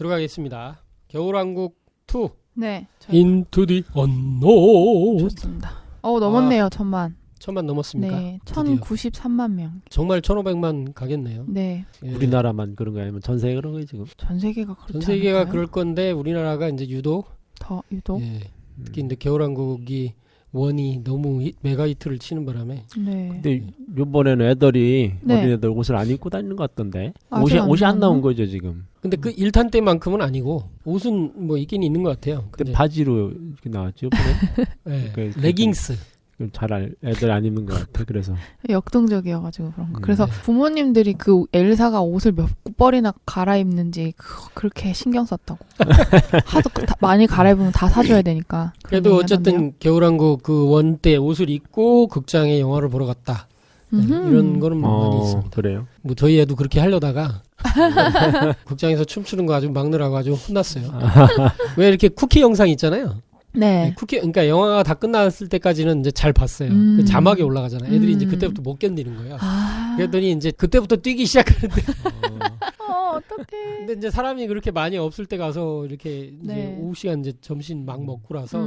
들어가겠습니다. 겨울왕국 2 네. Into the Unknown. 좋습니다. 넘었네요. 1000만. 1000만 넘었습니까? 네. 드디어. 1093만 명. 정말 1500만 가겠네요. 네. 예. 우리나라만 그런 거야? 아니면 전 세계 그런 거예요 지금? 전 세계가 그렇지 전 세계가 않을까요? 그럴 건데 우리나라가 이제 유독 더 유독. 예. 특히 이제 겨울왕국이 원이 너무 메가 히트를 치는 바람에 네. 근데 요번에는 애들이 네. 어린애들 옷을 안 입고 다니는 것 같던데 아직 안 옷이 안 나온 나왔나? 거죠 지금. 근데 그 1탄 때만큼은 아니고 옷은 뭐 있긴 있는 것 같아요. 근데 근데 바지로 이렇게 나왔죠. 예. 그- 레깅스. 잘 애들 안 입는 것 같아. 그래서 역동적이어가지고 그런 거. 그래서 네. 부모님들이 그 엘사가 옷을 몇 벌이나 갈아입는지 그렇게 신경 썼다고. 하도 많이 갈아입으면 다 사줘야 되니까. 그런 그래도 얘기 어쨌든 하던데요. 겨울왕국 그 원 때 옷을 입고 극장에 영화를 보러 갔다. 네, 음흠. 이런 거는 뭐 많이 있습니다. 그래요. 뭐 저희 애도 그렇게 하려다가 극장에서 춤추는 거 아주 막느라고 아주 혼났어요. 왜 이렇게 쿠키 영상 있잖아요. 네. 쿠키 그러니까 영화가 다 끝났을 때까지는 이제 잘 봤어요. 그 자막이 올라가잖아요. 애들이 이제 그때부터 못 견디는 거예요. 아. 그랬더니 이제 그때부터 뛰기 시작하는데 어떡해. 근데 이제 사람이 그렇게 많이 없을 때 가서 이렇게 이제 네. 오후 시간 이제 점심 막 먹고라서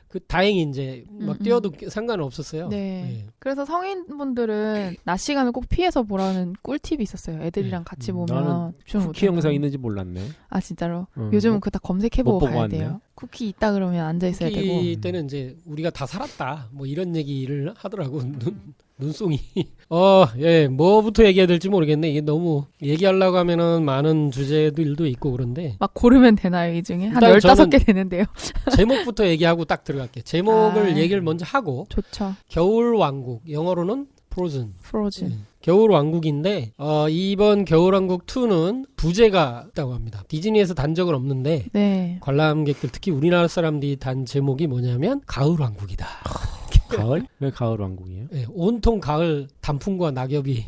그 다행히 이제 막 뛰어도 상관은 없었어요. 네. 그래서 성인분들은 낮 시간을 꼭 피해서 보라는 꿀팁이 있었어요. 애들이랑 같이 보면 나는 집중 쿠키 못한다고. 영상 있는지 몰랐네. 아 진짜로? 응. 요즘은 그거 다 검색해보고 못 보고 가야 왔네. 돼요. 쿠키 있다 그러면 앉아 있어야 되고. 쿠키 때는 이제 우리가 다 살았다 뭐 이런 얘기를 하더라고 눈송이. 예, 뭐부터 얘기해야 될지 모르겠네. 이게 너무 얘기하려고 하면은 많은 주제들도 있고 그런데 막 고르면 되나요, 이 중에? 한 일단 15개 되는데요. 제목부터 얘기하고 딱 들어갈게. 제목을 아. 얘기를 먼저 하고 좋죠. 겨울왕국 영어로는 프로즌. 프로즌. 겨울왕국인데 이번 겨울왕국 2는 부제가 있다고 합니다. 디즈니에서 단 적은 없는데 네. 관람객들 특히 우리나라 사람들이 단 제목이 뭐냐면 가을왕국이다. 가을? 왜 가을 왕국이에요? 예, 온통 가을 단풍과 낙엽이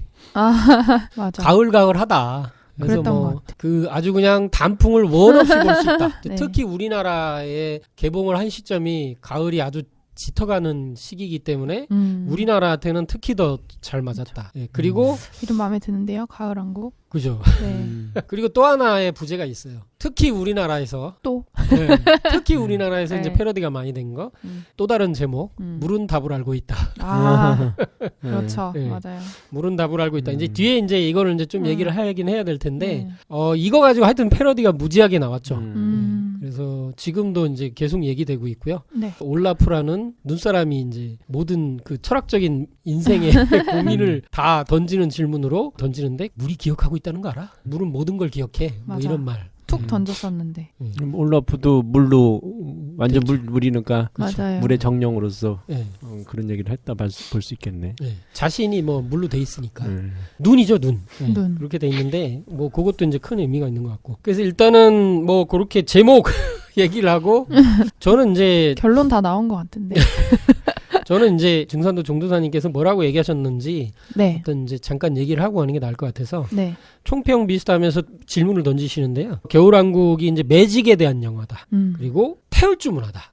맞아. 가을가을하다. 그래서 그랬던 것 뭐 그 아주 그냥 단풍을 원 없이 볼 수 있다. 네. 특히 우리나라에 개봉을 한 시점이 가을이 아주 짙어가는 시기이기 때문에 우리나라한테는 특히 더 잘 맞았다. 예, 그리고 이름 마음에 드는데요, 가을왕국. 그죠. 네. 그리고 또 하나의 부제가 있어요. 특히 우리나라에서 또. 네, 특히 우리나라에서 네. 이제 패러디가 많이 된 거. 또 다른 제목. 물은 답을 알고 있다. 아, 그렇죠. 네. 맞아요. 물은 답을 알고 있다. 이제 뒤에 이제 이거를 이제 좀 얘기를 하긴 해야 될 텐데, 네. 이거 가지고 하여튼 패러디가 무지하게 나왔죠. 음. 그래서 지금도 이제 계속 얘기되고 있고요. 네. 올라프라는 눈사람이 이제 모든 그 철학적인 인생의 고민을 다 던지는 질문으로 던지는데, 물이 기억하고 있다는 거 알아? 물은 모든 걸 기억해. 뭐 맞아. 이런 말. 툭 던졌었는데. 올라프도 물로 완전 물이니까 맞아요. 물의 정령으로서 예. 그런 얘기를 했다 볼 수 있겠네. 예. 자신이 뭐 물로 돼 있으니까. 음. 눈이죠, 눈. 예. 눈. 그렇게 돼 있는데 뭐 그것도 이제 큰 의미가 있는 것 같고. 그래서 일단은 뭐 그렇게 제목 얘기를 하고 저는 이제 결론 다 나온 것 같은데. 저는 이제 증산도 종도사님께서 뭐라고 얘기하셨는지 네. 어떤 이제 잠깐 얘기를 하고 하는 게 나을 것 같아서 네. 총평 비슷하면서 질문을 던지시는데요. 겨울왕국이 이제 매직에 대한 영화다. 그리고 태울주 문화다.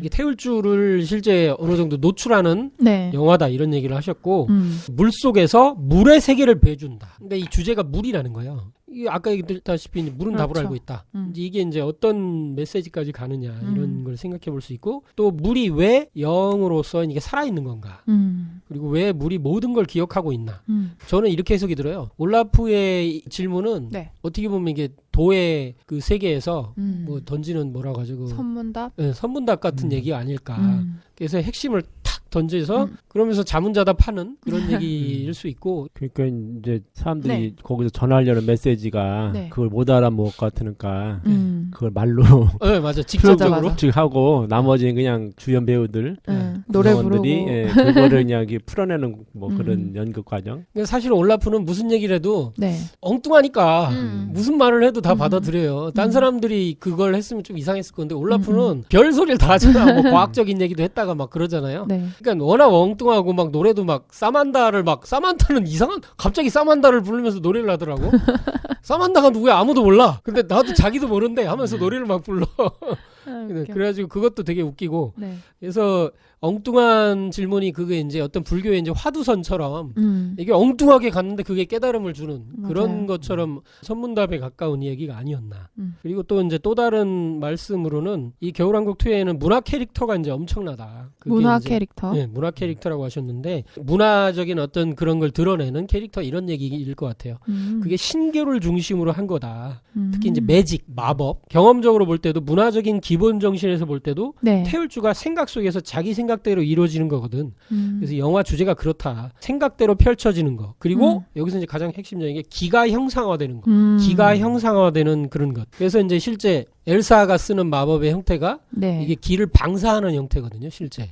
이게 태울주를 실제 어느 정도 노출하는 네. 영화다 이런 얘기를 하셨고 물 속에서 물의 세계를 배준다. 근데 이 주제가 물이라는 거예요. 이게 아까 얘기했다시피 물은 답을 그렇죠. 알고 있다. 이제 이게 이제 어떤 메시지까지 가느냐 이런 걸 생각해 볼 수 있고 또 물이 왜 영으로서 이게 살아있는 건가. 그리고 왜 물이 모든 걸 기억하고 있나. 저는 이렇게 해석이 들어요. 올라프의 질문은 네. 어떻게 보면 이게 도의 그 세계에서 뭐 던지는 뭐라 가지고 선문답. 예, 선문답 같은 얘기가 아닐까. 그래서 핵심을 탁 던져서 그러면서 자문자답하는 그런 얘기일 수 있고. 그러니까 이제 사람들이 네. 거기서 전하려는 메시지가 네. 그걸 못 알아먹을 것 같으니까 그걸 말로 네, 맞아. 직접적으로. 맞아. 쭉 하고 나머지는 그냥 주연 배우들 노래 구성원들이, 부르고. 예, 그거를 그냥 이렇게 풀어내는 뭐 그런 연극 과정. 그러니까 사실 올라프는 무슨 얘기를 해도 네. 엉뚱하니까 무슨 말을 해도 다 받아들여요. 딴 음. 사람들이 그걸 했으면 좀 이상했을 건데 올라프는 별 소리를 다 하잖아. 뭐 과학적인 얘기도 했다가 막 그러잖아요. 네. 그러니까 워낙 엉뚱하고 막 노래도 막 사만다는 이상한 갑자기 사만다를 부르면서 노래를 하더라고. 사만다가 누구야 아무도 몰라. 근데 나도 자기도 모른대 하면서 노래를 막 불러. 아, 네, 웃겨. 그래가지고 그것도 되게 웃기고 네. 그래서 엉뚱한 질문이 그게 이제 어떤 불교의 이제 화두선처럼 이게 엉뚱하게 갔는데 그게 깨달음을 주는 그런 맞아요. 것처럼 선문답에 가까운 얘기가 아니었나. 그리고 또 이제 또 다른 말씀으로는 이 겨울왕국 2에는 문화 캐릭터가 이제 엄청나다. 그게 문화 이제, 캐릭터. 네, 문화 캐릭터라고 하셨는데 문화적인 어떤 그런 걸 드러내는 캐릭터 이런 얘기일 것 같아요. 그게 신교를 중심으로 한 거다. 특히 이제 매직, 마법, 경험적으로 볼 때도 문화적인 기본 정신에서 볼 때도 네. 태울주가 생각 속에서 자기 생각대로 이루어지는 거거든. 그래서 영화 주제가 그렇다. 생각대로 펼쳐지는 거. 그리고 여기서 이제 가장 핵심적인 게 기가 형상화되는 거. 기가 형상화되는 그런 것. 그래서 이제 실제 엘사가 쓰는 마법의 형태가 네. 이게 기를 방사하는 형태거든요, 실제.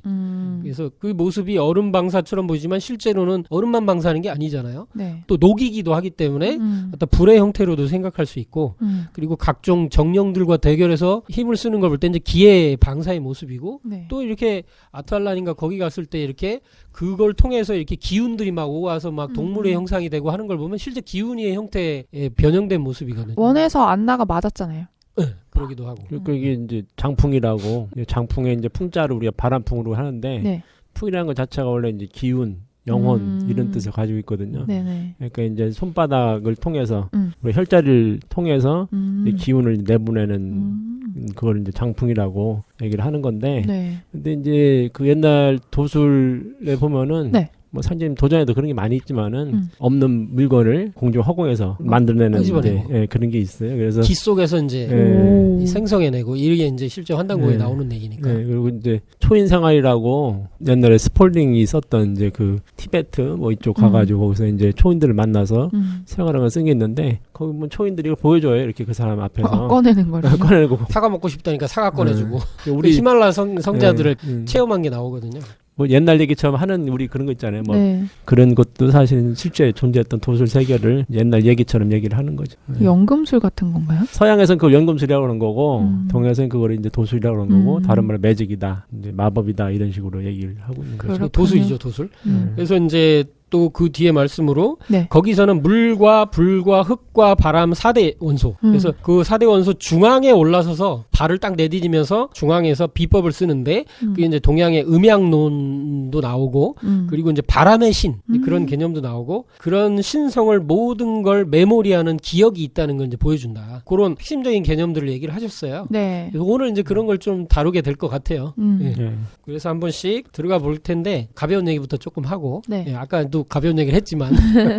그래서 그 모습이 얼음 방사처럼 보이지만 실제로는 얼음만 방사하는 게 아니잖아요. 네. 또 녹이기도 하기 때문에 어떤 불의 형태로도 생각할 수 있고 그리고 각종 정령들과 대결해서 힘을 쓰는 걸 볼 때 이제 기의 방사의 모습이고 네. 또 이렇게 아탈란인가 거기 갔을 때 이렇게 그걸 통해서 이렇게 기운들이 막 오와서 막 동물의 형상이 되고 하는 걸 보면 실제 기운의 형태에 변형된 모습이거든요. 원에서 안나가 맞았잖아요. 네, 그러기도 하고. 그리고 이게 이제 장풍이라고 장풍에 이제 풍자를 우리가 바람풍으로 하는데 네. 풍이라는 것 자체가 원래 이제 기운, 영혼 이런 뜻을 가지고 있거든요. 네네. 그러니까 이제 손바닥을 통해서 우리 혈자리를 통해서 이 기운을 내보내는 그걸 이제 장풍이라고 얘기를 하는 건데, 네. 근데 이제 그 옛날 도술에 보면은 네. 뭐 산림 도전에도 그런 게 많이 있지만은 없는 물건을 공중 허공에서 만들어내는 끄집어내고. 예, 그런 게 있어요. 그래서 기 속에서 이제 예. 생성해내고 이게 이제 실제 환단고에 네. 나오는 얘기니까. 네, 그리고 이제 초인 생활이라고 옛날에 스폴딩이 썼던 이제 그 티베트 뭐 이쪽 가가지고 거기서 이제 초인들을 만나서 생활하는 걸 쓴 게 있는데 거기 보면 초인들이 이걸 보여줘요. 이렇게 그 사람 앞에서 꺼내는 거를. 꺼내고 사과 먹고 싶다니까 사과 꺼내주고 우리 우리 히말라야 성자들을 예, 체험한 게 나오거든요. 뭐 옛날 얘기처럼 하는 우리 그런 거 있잖아요. 뭐 네. 그런 것도 사실은 실제 존재했던 도술 세계를 옛날 얘기처럼 얘기를 하는 거죠. 네. 연금술 같은 건가요? 서양에서는 그걸 연금술이라고 그러는 거고 동양에서는 그걸 이제 도술이라고 그러는 거고 다른 말로 매직이다, 이제 마법이다 이런 식으로 얘기를 하고 있는 거죠. 그렇군요. 도술이죠, 도술. 그래서 이제 또 그 뒤에 말씀으로 네. 거기서는 물과 불과 흙과 바람 4대 원소. 그래서 그 4대 원소 중앙에 올라서서 발을 딱 내디디면서 중앙에서 비법을 쓰는데 그게 이제 동양의 음양론도 나오고 그리고 이제 바람의 신 그런 개념도 나오고 그런 신성을 모든 걸 메모리하는 기억이 있다는 걸 이제 보여준다. 그런 핵심적인 개념들을 얘기를 하셨어요. 네. 그래서 오늘 이제 그런 걸 좀 다루게 될 것 같아요. 예. 예. 그래서 한 번씩 들어가 볼 텐데 가벼운 얘기부터 조금 하고 네. 예, 아까도 가벼운 얘기를 했지만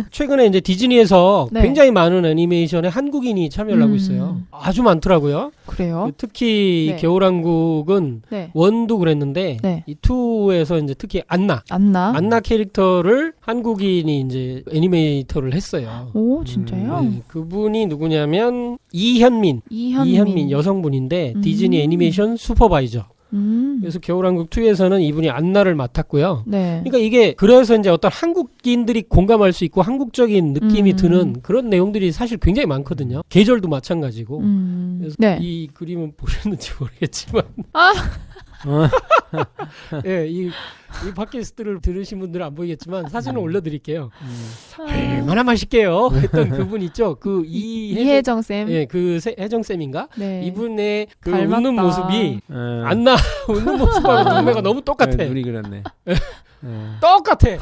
최근에 이제 디즈니에서 네. 굉장히 많은 애니메이션에 한국인이 참여를 하고 있어요. 아주 많더라고요. 그래요? 특히 네. 겨울왕국은 네. 원도 그랬는데 네. 이 2에서 이제 특히 안나 캐릭터를 한국인이 이제 애니메이터를 했어요. 오, 진짜요? 네, 그분이 누구냐면 이현민 여성분인데 디즈니 애니메이션 슈퍼바이저. 그래서 겨울왕국 2에서는 이분이 안나를 맡았고요. 네. 그러니까 이게 그래서 이제 어떤 한국인들이 공감할 수 있고 한국적인 느낌이 드는 그런 내용들이 사실 굉장히 많거든요. 계절도 마찬가지고. 그래서 네. 이 그림은 보셨는지 모르겠지만 예, 이 팟캐스트를 들으신 분들은 안 보이겠지만 사진을 올려드릴게요. 얼마나 맛있게요 했던 그분 있죠. 그 이혜정 쌤. 예, 그 혜정 쌤인가? 네. 이분의 그 닮았다. 웃는 모습이 예. 안나 웃는 모습하고 눈매가 너무 똑같아. 네, 눈이 그렇네. 똑같아.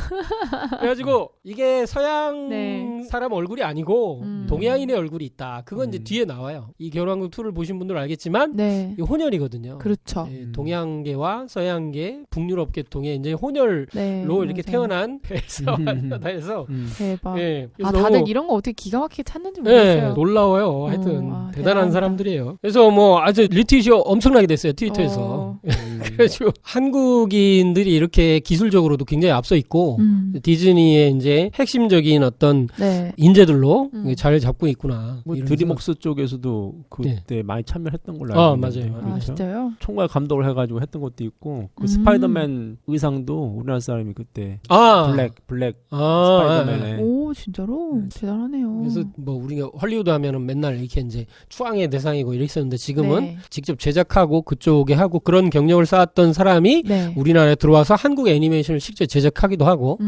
그래가지고 이게 서양 네. 사람 얼굴이 아니고 동양인의 얼굴이 있다. 그건 이제 뒤에 나와요. 이 겨울왕국 2를 보신 분들은 알겠지만 네. 이 혼혈이거든요. 그렇죠. 예, 동양계와 서양계, 북유럽 계통의 이제 혼혈로 네. 이렇게 맞아요. 태어난 엘사와 해서 대박. 예, 아, 그래서 다들 너무 이런 거 어떻게 기가 막히게 찾는지 예, 모르겠어요. 놀라워요. 하여튼 와, 대단한 대단합니다. 사람들이에요. 그래서 뭐 아주 리트윗이 엄청나게 됐어요. 트위터에서. 어. 그래가지고 한국인들이 이렇게 기술적으로도 굉장히 앞서 있고 디즈니의 이제 핵심적인 어떤 네. 인재들로 잘 잡고 있구나. 뭐 이러면서. 드림웍스 쪽에서도 그때 네. 많이 참여했던 걸로 알고 있는데. 맞아요. 아, 그렇죠? 진짜요? 총괄 감독을 해가지고 했던 것도 있고 그 스파이더맨 의상도 우리나라 사람이 그때 블랙 스파이더맨에 오, 진짜로? 네. 대단하네요. 그래서 뭐 우리가 헐리우드 하면은 맨날 이렇게 이제 추앙의 대상이고 이랬었는데 지금은 네. 직접 제작하고 그쪽에 하고 그런 경력을 쌓았던 사람이 네. 우리나라에 들어와서 한국 애니메이션을 실제 제작하기도 하고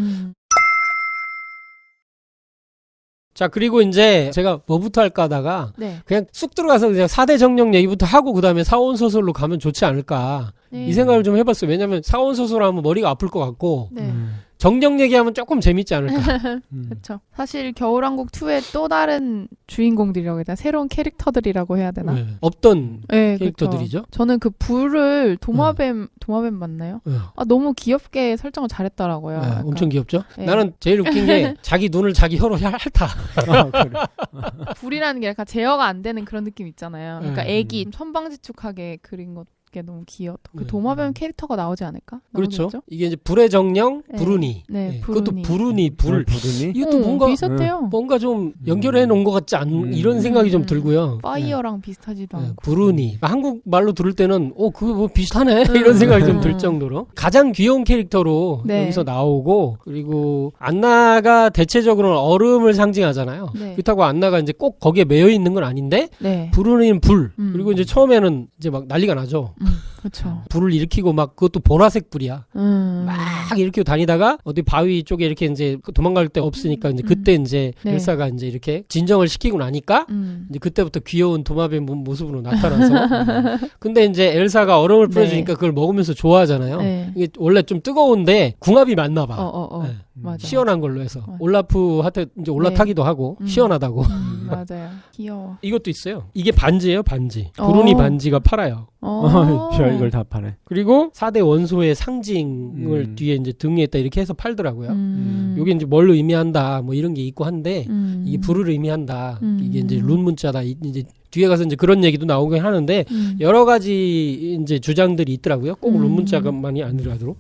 자, 그리고 이제 제가 뭐부터 할까 하다가 네. 그냥 쑥 들어가서 그냥 4대 정령 얘기부터 하고 그다음에 사원소설로 가면 좋지 않을까. 이 생각을 좀 해봤어요. 왜냐면 사원소설 하면 머리가 아플 것 같고 네. 정령 얘기하면 조금 재밌지 않을까. 그렇죠. 사실 겨울왕국 2의 또 다른 주인공들이라고 해야 되나? 새로운 캐릭터들이라고 해야 되나? 네. 없던 네, 캐릭터들이죠. 그렇죠. 저는 그 불을 도마뱀 맞나요? 네. 너무 귀엽게 설정을 잘했더라고요. 네, 약간. 엄청 귀엽죠. 네. 나는 제일 웃긴 게 자기 눈을 자기 혀로 핥아. 불이라는 게 약간 제어가 안 되는 그런 느낌 있잖아요. 그러니까 네. 애기 선방지축하게 그린 것. 게 너무 귀여웠던 그 네. 도마뱀 캐릭터가 나오지 않을까? 그렇죠. 나오겠죠? 이게 이제 불의 정령, 네. 부르니. 네, 그것도 부르니. 부르니, 불. 부르니? 이것도 뭔가 비슷해요. 뭔가 좀 연결해 놓은 것 같지 않은 이런 생각이 좀 들고요. 파이어랑 비슷하지도 네, 않고. 부르니. 한국 말로 들을 때는 그거 뭐 비슷하네 이런 생각이 좀 들 정도로 가장 귀여운 캐릭터로 네. 여기서 나오고, 그리고 안나가 대체적으로는 얼음을 상징하잖아요. 네. 그렇다고 안나가 이제 꼭 거기에 매여 있는 건 아닌데 네. 부르니는 불. 음. 그리고 이제 처음에는 이제 막 난리가 나죠. 그렇죠. 불을 일으키고 막 그것도 보라색 불이야. 막 일으키고 다니다가 어디 바위 쪽에 이렇게 이제 도망갈 데 없으니까 이제 그때 이제 네. 엘사가 이제 이렇게 진정을 시키고 나니까 이제 그때부터 귀여운 도마뱀 모습으로 나타나서 근데 이제 엘사가 얼음을 뿌려주니까 그걸 먹으면서 좋아하잖아요. 네. 이게 원래 좀 뜨거운데 궁합이 맞나 봐. 네. 맞아. 시원한 걸로 해서 맞아. 올라프한테 이제 올라타기도 하고 시원하다고. 맞아요. 귀여워. 이것도 있어요. 이게 반지예요, 반지. 부르니 반지가 팔아요. 이걸 다 파네. 그리고 4대 원소의 상징을 뒤에 이제 등에다 이렇게 해서 팔더라고요. 요게 이제 뭘 의미한다 뭐 이런 게 있고 한데 이게 불을 의미한다. 이게 이제 룬 문자다. 이제 뒤에 가서 이제 그런 얘기도 나오긴 하는데 여러 가지 이제 주장들이 있더라고요. 꼭 룬 문자만이 아니라도.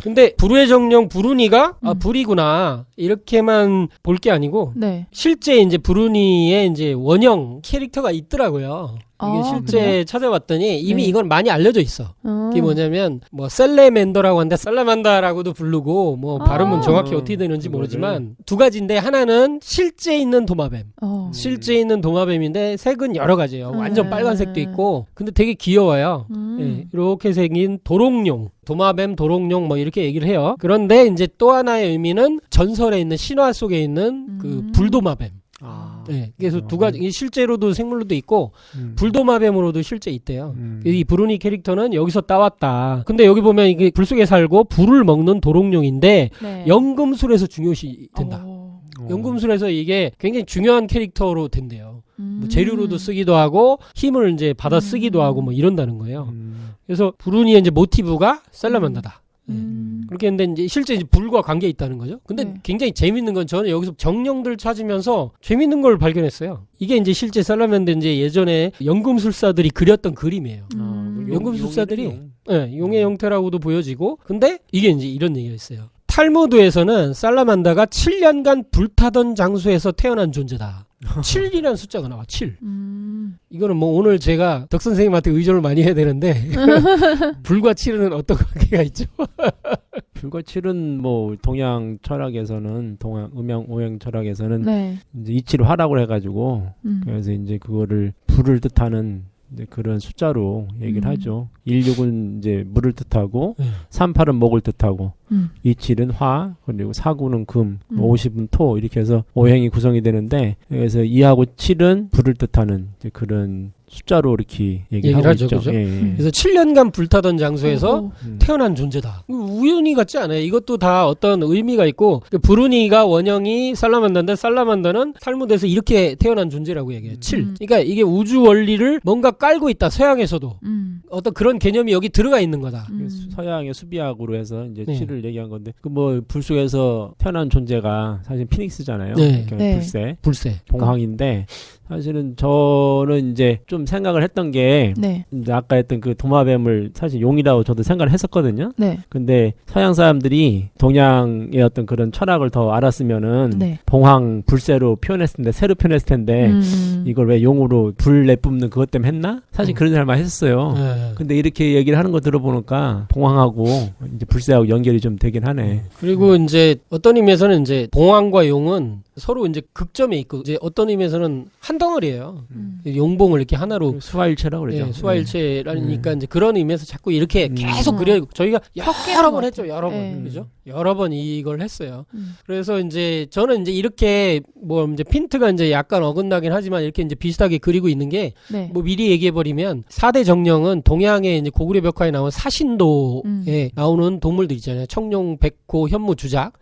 근데 불의 정령 부르니가 불이구나 이렇게만 볼 게 아니고 네. 실제 이제 부르니의 이제 원형 캐릭터가 있더라고요. 이게 실제 그래요? 찾아봤더니 이미 네. 이건 많이 알려져 있어. 그게 뭐냐면 뭐 셀레맨더라고 하는데 살라만다라고도 부르고 뭐 발음은 정확히 어떻게 되는지 모르지만 두 가지인데 하나는 실제 있는 도마뱀. 실제 있는 도마뱀인데 색은 여러 가지예요. 완전 빨간색도 있고 근데 되게 귀여워요. 예, 이렇게 생긴 도롱뇽. 도마뱀, 도롱뇽 뭐 이렇게 얘기를 해요. 그런데 이제 또 하나의 의미는 전설에 있는 신화 속에 있는 그 불도마뱀. 네, 그래서 두 가지 실제로도 생물로도 있고 불도마뱀으로도 실제 있대요. 이 부르니 캐릭터는 여기서 따왔다. 근데 여기 보면 이게 불 속에 살고 불을 먹는 도롱뇽인데 네. 연금술에서 중요시 된다. 연금술에서 이게 굉장히 중요한 캐릭터로 된대요. 뭐 재료로도 쓰기도 하고 힘을 이제 받아 쓰기도 하고 뭐 이런다는 거예요. 그래서 부르니의 이제 모티브가 살라만다다. 그렇게 했는데 이제 실제 이제 불과 관계 있다는 거죠. 근데 굉장히 재밌는 건 저는 여기서 정령들 찾으면서 재밌는 걸 발견했어요. 이게 이제 실제 살라만다 이제 예전에 연금술사들이 그렸던 그림이에요. 연금술사들이 용의 형태라고도 보여지고, 근데 이게 이제 이런 얘기가 있어요. 탈무드에서는 살라만다가 7년간 불타던 장소에서 태어난 존재다. 7이라는 숫자가 나와. 7. 이거는 뭐 오늘 제가 덕 선생님한테 의존을 많이 해야 되는데 불과 7은 어떤 관계가 있죠? 불과 7은 뭐 동양 철학에서는 음양 오양 철학에서는 이제 이치를 화라고 해가지고 그래서 이제 그거를 불을 뜻하는 이제 그런 숫자로 얘기를 하죠. 16은 이제 물을 뜻하고 38은 목을 뜻하고 27은 화, 그리고 49는 금, 50은 토 이렇게 해서 오행이 구성이 되는데, 그래서 2하고 7은 불을 뜻하는 이제 그런 숫자로 이렇게 얘기를 하고 있죠. 그죠? 그래서 7년간 불타던 장소에서 태어난 존재다. 우연히 같지 않아요. 이것도 다 어떤 의미가 있고, 부르니가 원형이 살라만다인데 살라만다는 탈무드에서 이렇게 태어난 존재라고 얘기해요. 7. 그러니까 이게 우주 원리를 뭔가 깔고 있다. 서양에서도. 어떤 그런 개념이 여기 들어가 있는 거다. 서양의 수비학으로 해서 이제 7을 얘기한 건데, 그 뭐 불 속에서 태어난 존재가 사실 피닉스잖아요. 그러니까 불새, 봉황인데, 사실은 저는 이제 좀 생각을 했던 게 이제 아까 했던 그 도마뱀을 사실 용이라고 저도 생각을 했었거든요. 근데 서양 사람들이 동양의 어떤 그런 철학을 더 알았으면은 봉황 불새로 표현했을 텐데, 새로 표현했을 텐데 이걸 왜 용으로 불 내뿜는 그것 때문에 했나? 사실 그런 생각을 많이 했었어요. 근데 이렇게 얘기를 하는 거 들어보니까 봉황하고 이제 불새하고 연결이 좀 되긴 하네. 그리고 이제 어떤 의미에서는 이제 봉황과 용은 서로 이제 극점에 있고, 이제 어떤 의미에서는 한 덩어리예요. 용봉을 이렇게 하나로 수화일체라고 그러죠. 수화일체라니까 이제 그런 의미에서 자꾸 이렇게 계속 그려. 저희가 여러 번 했죠. 여러 번. 그죠? 여러 번 이걸 했어요. 그래서 이제 저는 이제 이렇게 뭐 이제 핀트가 이제 약간 어긋나긴 하지만 이렇게 이제 비슷하게 그리고 있는 게 뭐 미리 얘기해 버리면 4대 정령은 동양의 이제 고구려 벽화에 나온 사신도에 나오는 동물들 있잖아요. 청룡, 백호, 현무, 주작.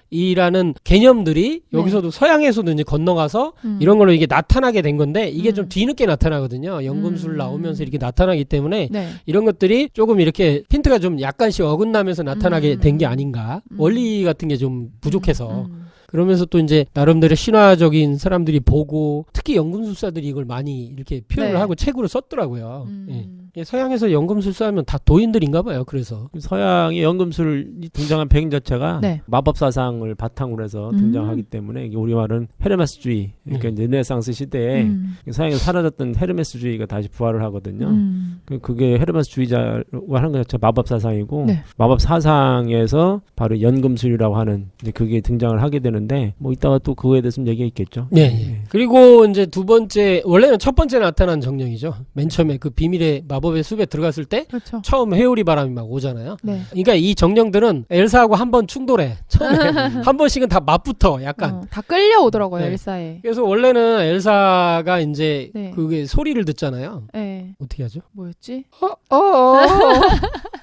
이라는 개념들이 여기서도 서양에서도 이제 건너가서 이런 걸로 이게 나타나게 된 건데 이게 좀 뒤늦게 나타나거든요. 연금술 나오면서 이렇게 나타나기 때문에 이런 것들이 조금 이렇게 핀트가 좀 약간씩 어긋나면서 나타나게 된 게 아닌가. 원리 같은 게 좀 부족해서. 그러면서 또 이제 나름대로 신화적인 사람들이 보고 특히 연금술사들이 이걸 많이 이렇게 표현을 하고 책으로 썼더라고요. 예. 서양에서 연금술사 하면 다 도인들인가 봐요. 그래서 서양의 연금술이 등장한 배경 자체가 마법 사상을 바탕으로 해서 등장하기 때문에 이게 우리말은 헤르메스주의, 그러니까 이제 르네상스 시대에 서양에서 사라졌던 헤르메스주의가 다시 부활을 하거든요. 그게 헤르메스주의자가 하는 것 자체가 마법 사상이고 마법 사상에서 바로 연금술이라고 하는 이제 그게 등장을 하게 되는데 뭐 이따가 또 그거에 대해서 좀 얘기가 있겠죠. 네. 그리고 이제 두 번째, 원래는 첫 번째 나타난 정령이죠. 맨 처음에 그 비밀의 마법의 숲에 들어갔을 때 처음 회오리 바람이 막 오잖아요. 그러니까 이 정령들은 엘사하고 한 번 충돌해. 처음에 한 번씩은 다 맞붙어. 약간 다 끌려오더라고요. 엘사에. 그래서 원래는 엘사가 이제 그게 소리를 듣잖아요. 어떻게 하죠? 뭐였지?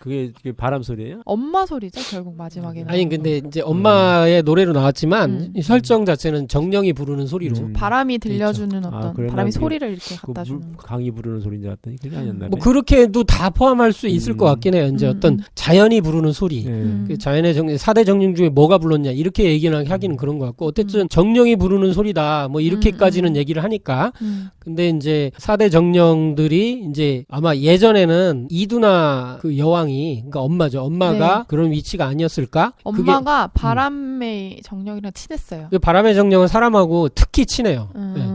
그게 바람 소리예요? 엄마 소리죠. 결국 마지막에는. 아니 근데 이제 엄마의 노래로 나왔지만 이 설정 자체는 정령이 부르는 소리로 바람이 들려주는 어떤 바람이 소리를 이렇게 갖다 주는 강이 부르는 소리인 줄 알았더니 그게 아니었나. 뭐 그렇게도 다 포함할 수 있을 것 같긴 해요. 이제 어떤 자연이 부르는 소리, 그 자연의 4대 정령 중에 뭐가 불렀냐 이렇게 얘기는 하기는 그런 것 같고 어쨌든 정령이 부르는 소리다 뭐 이렇게까지는 얘기를 하니까. 근데 이제 4대 정령들이 이제 아마 예전에는 이두나 그 여왕이 그러니까 엄마죠. 엄마가 그런 위치가 아니었을까? 엄마가 바람의 정령이랑 친했어요. 그 바람의 정령은 사람하고 특히 친해요.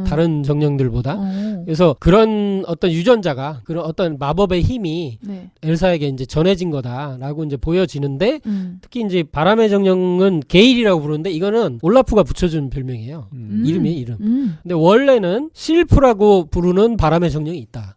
다른 정령들보다. 그래서 그런 어떤 유전자가 그런 어떤 마법의 힘이 엘사에게 이제 전해진 거다라고 이제 보여지는데 특히 이제 바람의 정령은 게일이라고 부르는데 이거는 올라프가 붙여준 별명이에요. 이름이에요, 이름. 근데 원래는 실프라고 부르는 바람의 정령이 있다.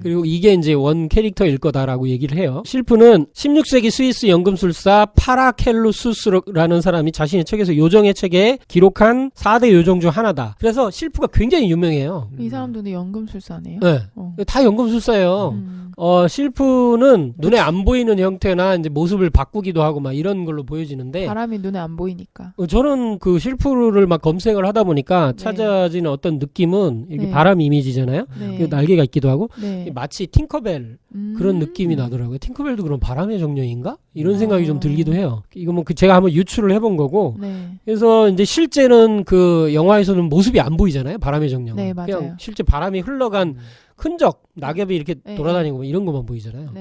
그리고 이게 이제 원 캐릭터일 거다라고 얘기를 해요. 실프는 16세기 스위스 연금술사 파라켈루수스라는 사람이 자신의 책에서 요정의 책에 기록한 4대 요정 중 하나다. 그래서 실프가 굉장히 유명해요. 이 사람들은 연금술사네요. 네. 다 연금술사예요. 실프는 눈에 안 보이는 형태나 이제 모습을 바꾸기도 하고 막 이런 걸로 보여지는데 바람이 눈에 안 보이니까. 저는 그 실프를 막 검색을 하다 보니까 찾아지는 어떤 느낌은 이게 바람 이미지잖아요. 날개가 있기도 하고 마치 팅커벨 그런 느낌이 나더라고요. 팅커벨도 그런 바람의 정령인가? 이런 생각이 좀 들기도 해요. 이거 뭐 제가 한번 유출을 해본 거고. 그래서 이제 실제는 그 영화에서는 모습이 안 보이잖아요. 바람의 정령은. 그냥 실제 바람이 흘러간 흔적, 낙엽이 이렇게 돌아다니고 뭐 이런 것만 보이잖아요.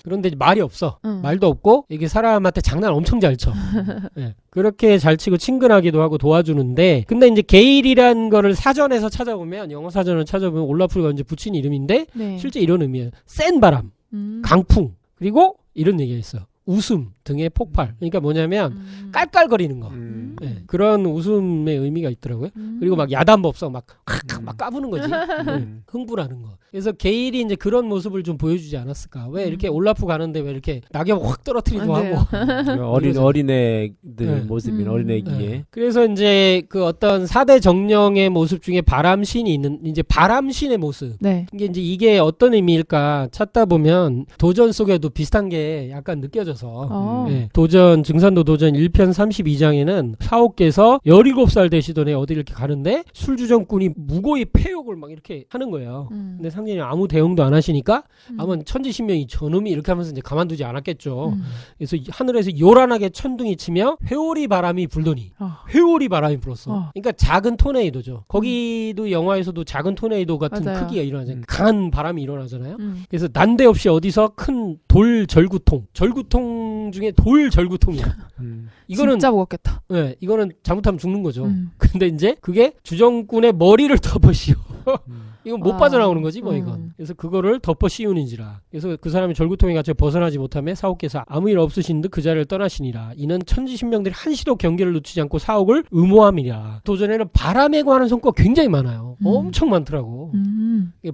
그런데 말이 없어. 말도 없고 이게 사람한테 장난 엄청 잘 쳐. 그렇게 잘 치고 친근하기도 하고 도와주는데 근데 이제 게일이란 거를 사전에서 찾아보면 영어 사전을 찾아보면 올라프가 이제 붙인 이름인데 실제 이런 의미예요. 센 바람, 강풍, 그리고 이런 얘기가 있어요. 웃음 등의 폭발. 그러니까 뭐냐면 깔깔거리는 거. 그런 웃음의 의미가 있더라고요. 그리고 막 야단법석 막 까부는 거지. 흥분하는 거. 그래서 게일이 이제 그런 모습을 좀 보여주지 않았을까. 왜 이렇게 올라프 가는데 왜 이렇게 낙엽 확 떨어뜨리기도 하고. 어린애들 모습인 어린애기에. 그래서 이제 그 어떤 4대 정령의 모습 중에 바람신이 있는 이제 바람신의 모습. 이게 어떤 의미일까 찾다 보면 도전 속에도 비슷한 게 약간 느껴져서 도전 증산도 도전 1편 32장에는 사옥께서 17살 되시던 애 어디 이렇게 가는데 술주정꾼이 무고히 폐욕을 막 이렇게 하는 거예요. 근데 상진이 아무 대응도 안 하시니까 아마 천지신명이 저놈이 이렇게 하면서 이제 가만두지 않았겠죠. 그래서 하늘에서 요란하게 천둥이 치며 회오리 바람이 불더니 회오리 바람이 불었어. 그러니까 작은 토네이도죠. 거기도 영화에서도 작은 토네이도 같은 크기가 일어나잖아요. 강한 바람이 일어나잖아요. 그래서 난데없이 어디서 큰 돌 절구통 중에 돌 절구통이야. 이거는 진짜 무겁겠다. 네, 이거는 잘못하면 죽는 거죠. 근데 이제 그게 주정꾼의 머리를 덮으시오. 이건 못 빠져나오는 거지 뭐 이건. 그래서 그거를 덮어 씌우는지라. 그래서 그 사람이 절구통에 갇혀 벗어나지 못하며 사옥께서 아무 일 없으신 듯 그 자리를 떠나시니라. 이는 천지신명들이 한시도 경계를 놓치지 않고 사옥을 의모함이라. 도전에는 바람에 관한 성과가 굉장히 많아요. 엄청 많더라고.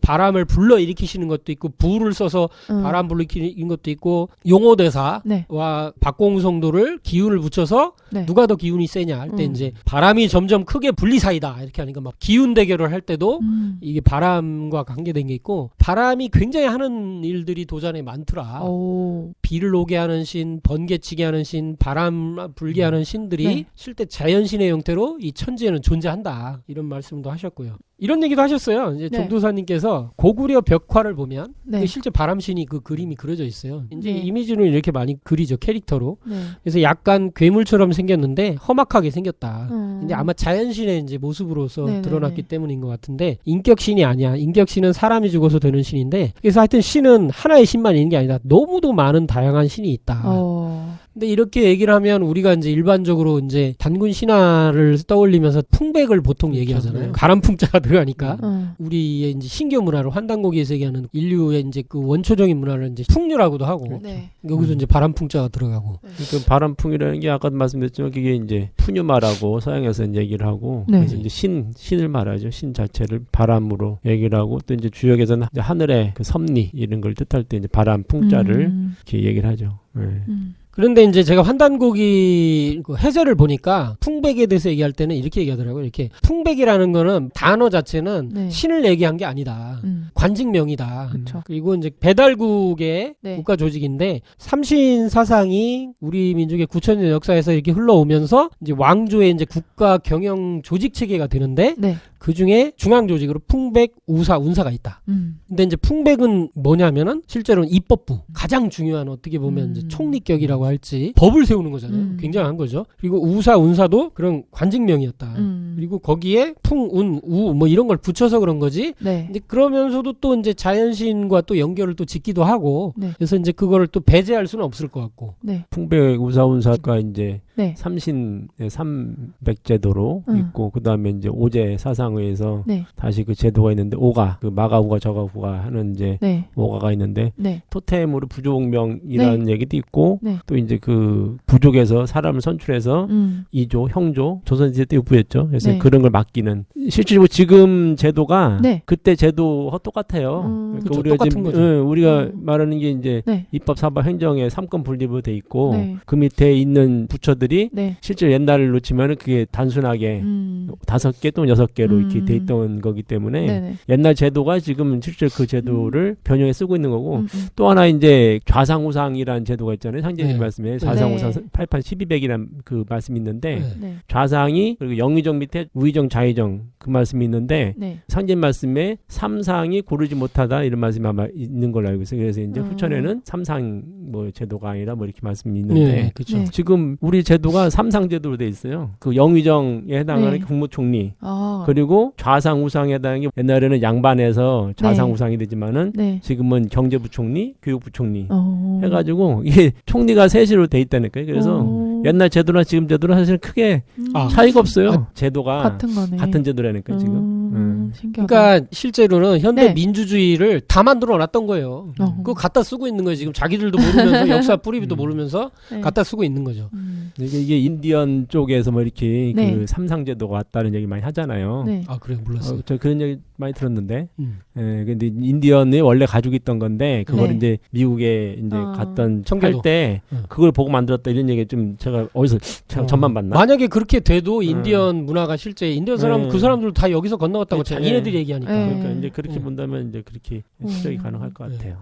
바람을 불러일으키시는 것도 있고 불을 써서 바람 불러일으키는 것도 있고 용어대사와 네. 박공성도를 기운을 붙여서 네. 누가 더 기운이 세냐 할 때 이제 바람이 점점 크게 분리사이다 이렇게 하니까 막 기운 대결을 할 때도 이게 바람과 관계된 게 있고 바람이 굉장히 하는 일들이 도전에 많더라. 비를 오게 하는 신, 번개치게 하는 신, 바람 불게 하는 신들이 네. 실제 자연신의 형태로 이 천지에는 존재한다. 이런 말씀도 하셨고요. 이런 얘기도 하셨어요. 이제 네. 정도사님께서 고구려 벽화를 보면 네. 이게 실제 바람신이 그 그림이 그려져 있어요. 이제 네. 이미지는 이렇게 많이 그리죠. 캐릭터로. 네. 그래서 약간 괴물처럼 생겼는데 험악하게 생겼다. 근데 아마 자연신의 이제 모습으로서 네네네. 드러났기 때문인 것 같은데 인격신이 아니야. 인격신은 사람이 죽어서 되는 신인데 그래서 하여튼 신은 하나의 신만 있는 게 아니다. 너무도 많은 다양한 신이 있다. 근데 이렇게 얘기를 하면 우리가 이제 일반적으로 이제 단군 신화를 떠올리면서 풍백을 보통 얘기하잖아요. 가람풍자가 들어가니까 우리의 이제 신교 문화로 환단고기에서 얘기하는 인류의 이제 그 원초적인 문화를 이제 풍류라고도 하고 네. 여기서 이제 바람풍자가 들어가고. 그 바람풍이라는 게 아까 말씀드렸지만 그게 이제 푸뉴마라고 서양에서 이제 얘기를 하고 네. 그래서 이제 신을 말하죠. 신 자체를 바람으로 얘기를 하고 또 이제 주역에서는 이제 하늘의 그 섭리 이런 걸 뜻할 때 이제 바람풍자를 이렇게 얘기를 하죠. 네. 그런데 이제 제가 환단고기 그 해설을 보니까 풍백에 대해서 얘기할 때는 이렇게 얘기하더라고요. 이렇게 풍백이라는 거는 단어 자체는 네. 신을 얘기한 게 아니다. 관직명이다. 그쵸. 그리고 이제 배달국의 네. 국가 조직인데 삼신 사상이 우리 민족의 9,000년 역사에서 이렇게 흘러오면서 이제 왕조의 이제 국가 경영 조직 체계가 되는데 네. 그 중에 중앙 조직으로 풍백, 우사, 운사가 있다. 근데 이제 풍백은 뭐냐면은 실제로는 입법부 가장 중요한 어떻게 보면 이제 총리격이라고 할지 법을 세우는 거잖아요. 굉장한 거죠. 그리고 우사, 운사도 그런 관직명이었다. 그리고 거기에 풍, 운, 우 뭐 이런 걸 붙여서 그런 거지. 네. 이제 그러면서도 또 이제 자연신과 또 연결을 또 짓기도 하고. 네. 그래서 이제 그거를 또 배제할 수는 없을 것 같고. 네. 풍백 우사운사가 이제 네. 삼신의 삼백제도로 있고 그 다음에 이제 오제 사상에 의해서 네. 다시 그 제도가 있는데 오가 그 마가우가 저가우가 하는 이제 네. 오가가 있는데 네. 토템으로 부족명이라는 얘기도 있고 네. 또 이제 그 부족에서 사람을 선출해서 이조 형조 조선시대 때 유부했죠. 그래서 네. 그런 걸 맡기는 실제로 지금 제도가 네. 그때 제도와 똑같아요. 그러니까 그쵸, 우리가 똑같은 지금 거죠. 우리가 말하는 게 이제 네. 입법, 사법, 행정에 3권 분립으로 돼 있고 네. 그 밑에 있는 부처들이 네. 실제 옛날을 놓치면은 그게 단순하게 5개 또는 6개로 이렇게 돼 있던 거기 때문에 네네. 옛날 제도가 지금 실제 그 제도를 변형해 쓰고 있는 거고 또 하나 이제 좌상우상이라는 제도가 있잖아요. 상제님 네. 말씀에 네. 좌상우상 8판 1200이라는 그 말씀이 있는데 네. 네. 좌상이 그리고 영의정 밑에 우의정 좌의정 그 말씀이 있는데 네. 상제님 말씀에 삼상이 고르지 못하다 이런 말씀이 아마 있는 걸로 알고 있어요. 그래서 이제 후천에는 삼상 뭐 제도가 아니라 뭐 이렇게 말씀이 있는데 네, 그렇죠. 네. 지금 우리 제도가 삼상 제도로 돼 있어요. 그 영의정에 해당하는 네. 게 국무총리 아. 그리고 좌상 우상에 해당하는 게 옛날에는 양반에서 좌상 네. 우상이 되지만은 네. 지금은 경제부총리, 교육부총리 어. 해가지고 이게 총리가 셋으로 돼 있다니까요. 그래서 옛날 제도나 지금 제도랑 사실 크게 아. 차이가 없어요. 아, 제도가 같은 거네. 같은 제도라니까 지금. 신기하다. 그러니까 실제로는 현대 네. 민주주의를 다 만들어 놨던 거예요. 그거 갖다 쓰고 있는 거예요. 지금 자기들도 모르면서 역사 뿌리도 모르면서 네. 갖다 쓰고 있는 거죠. 이게 인디언 쪽에서 뭐 이렇게 네. 그 삼상제도가 왔다는 얘기 많이 하잖아요. 네. 아 그래요, 몰랐어요. 저 그런 얘기 많이 들었는데, 근데 인디언이 원래 가지고 있던 건데 그걸 네. 이제 미국에 이제 갔던 청교도. 할 때 그걸 보고 만들었다 이런 얘기 좀 제가 어디서 전만 봤나? 만약에 그렇게 돼도 인디언 문화가 실제 인디언 사람 네. 그 사람들 다 여기서 건너갔다고 네. 자기네들이 얘기하니까. 네. 그러니까 이제 그렇게 본다면 이제 그렇게 추적이 가능할 것 네. 같아요.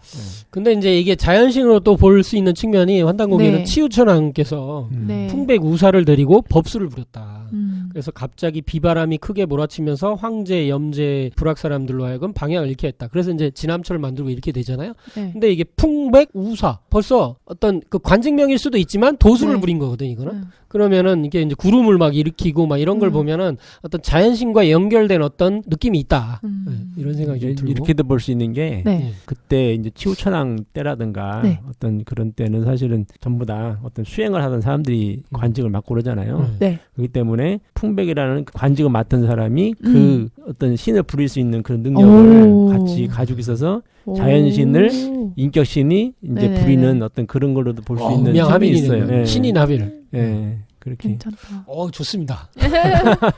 근데 이제 이게 자연신으로 또 볼 수 있는 측면이 환단고기에는 네. 치우천왕께서 네. 풍백 우사를 데리고 법수를 부렸다. 그래서 갑자기 비바람이 크게 몰아치면서 황제, 염제, 불악 사람들로 하여금 방향을 잃게 했다. 그래서 이제 진암철을 만들고 이렇게 되잖아요. 네. 근데 이게 풍백 우사 벌써 어떤 그 관직명일 수도 있지만 도수를 네. 부린 거거든 이거는. 그러면은 이게 이제 구름을 막 일으키고 막 이런 걸 보면은 어떤 자연신과 연결된 어떤 느낌이 있다. 네, 이런 생각이 좀 들고. 이렇게도 볼 수 있는 게 네. 그때 이제 치우천왕 때라든가 네. 어떤 그런 때는 사실은 전부 다 어떤 수행을 하던 사람들이 관직을 맡고 그러잖아요. 네. 그렇기 때문에 창백이라는 그 관직을 맡은 사람이 그 어떤 신을 부릴 수 있는 그런 능력을 같이 가지고 있어서 자연신을 인격신이 이제 네네네. 부리는 어떤 그런 걸로도 볼 수 있는 점이 음양하민이네요. 있어요. 예. 신이 나비를. 예. 그렇게. 괜찮다. 좋습니다.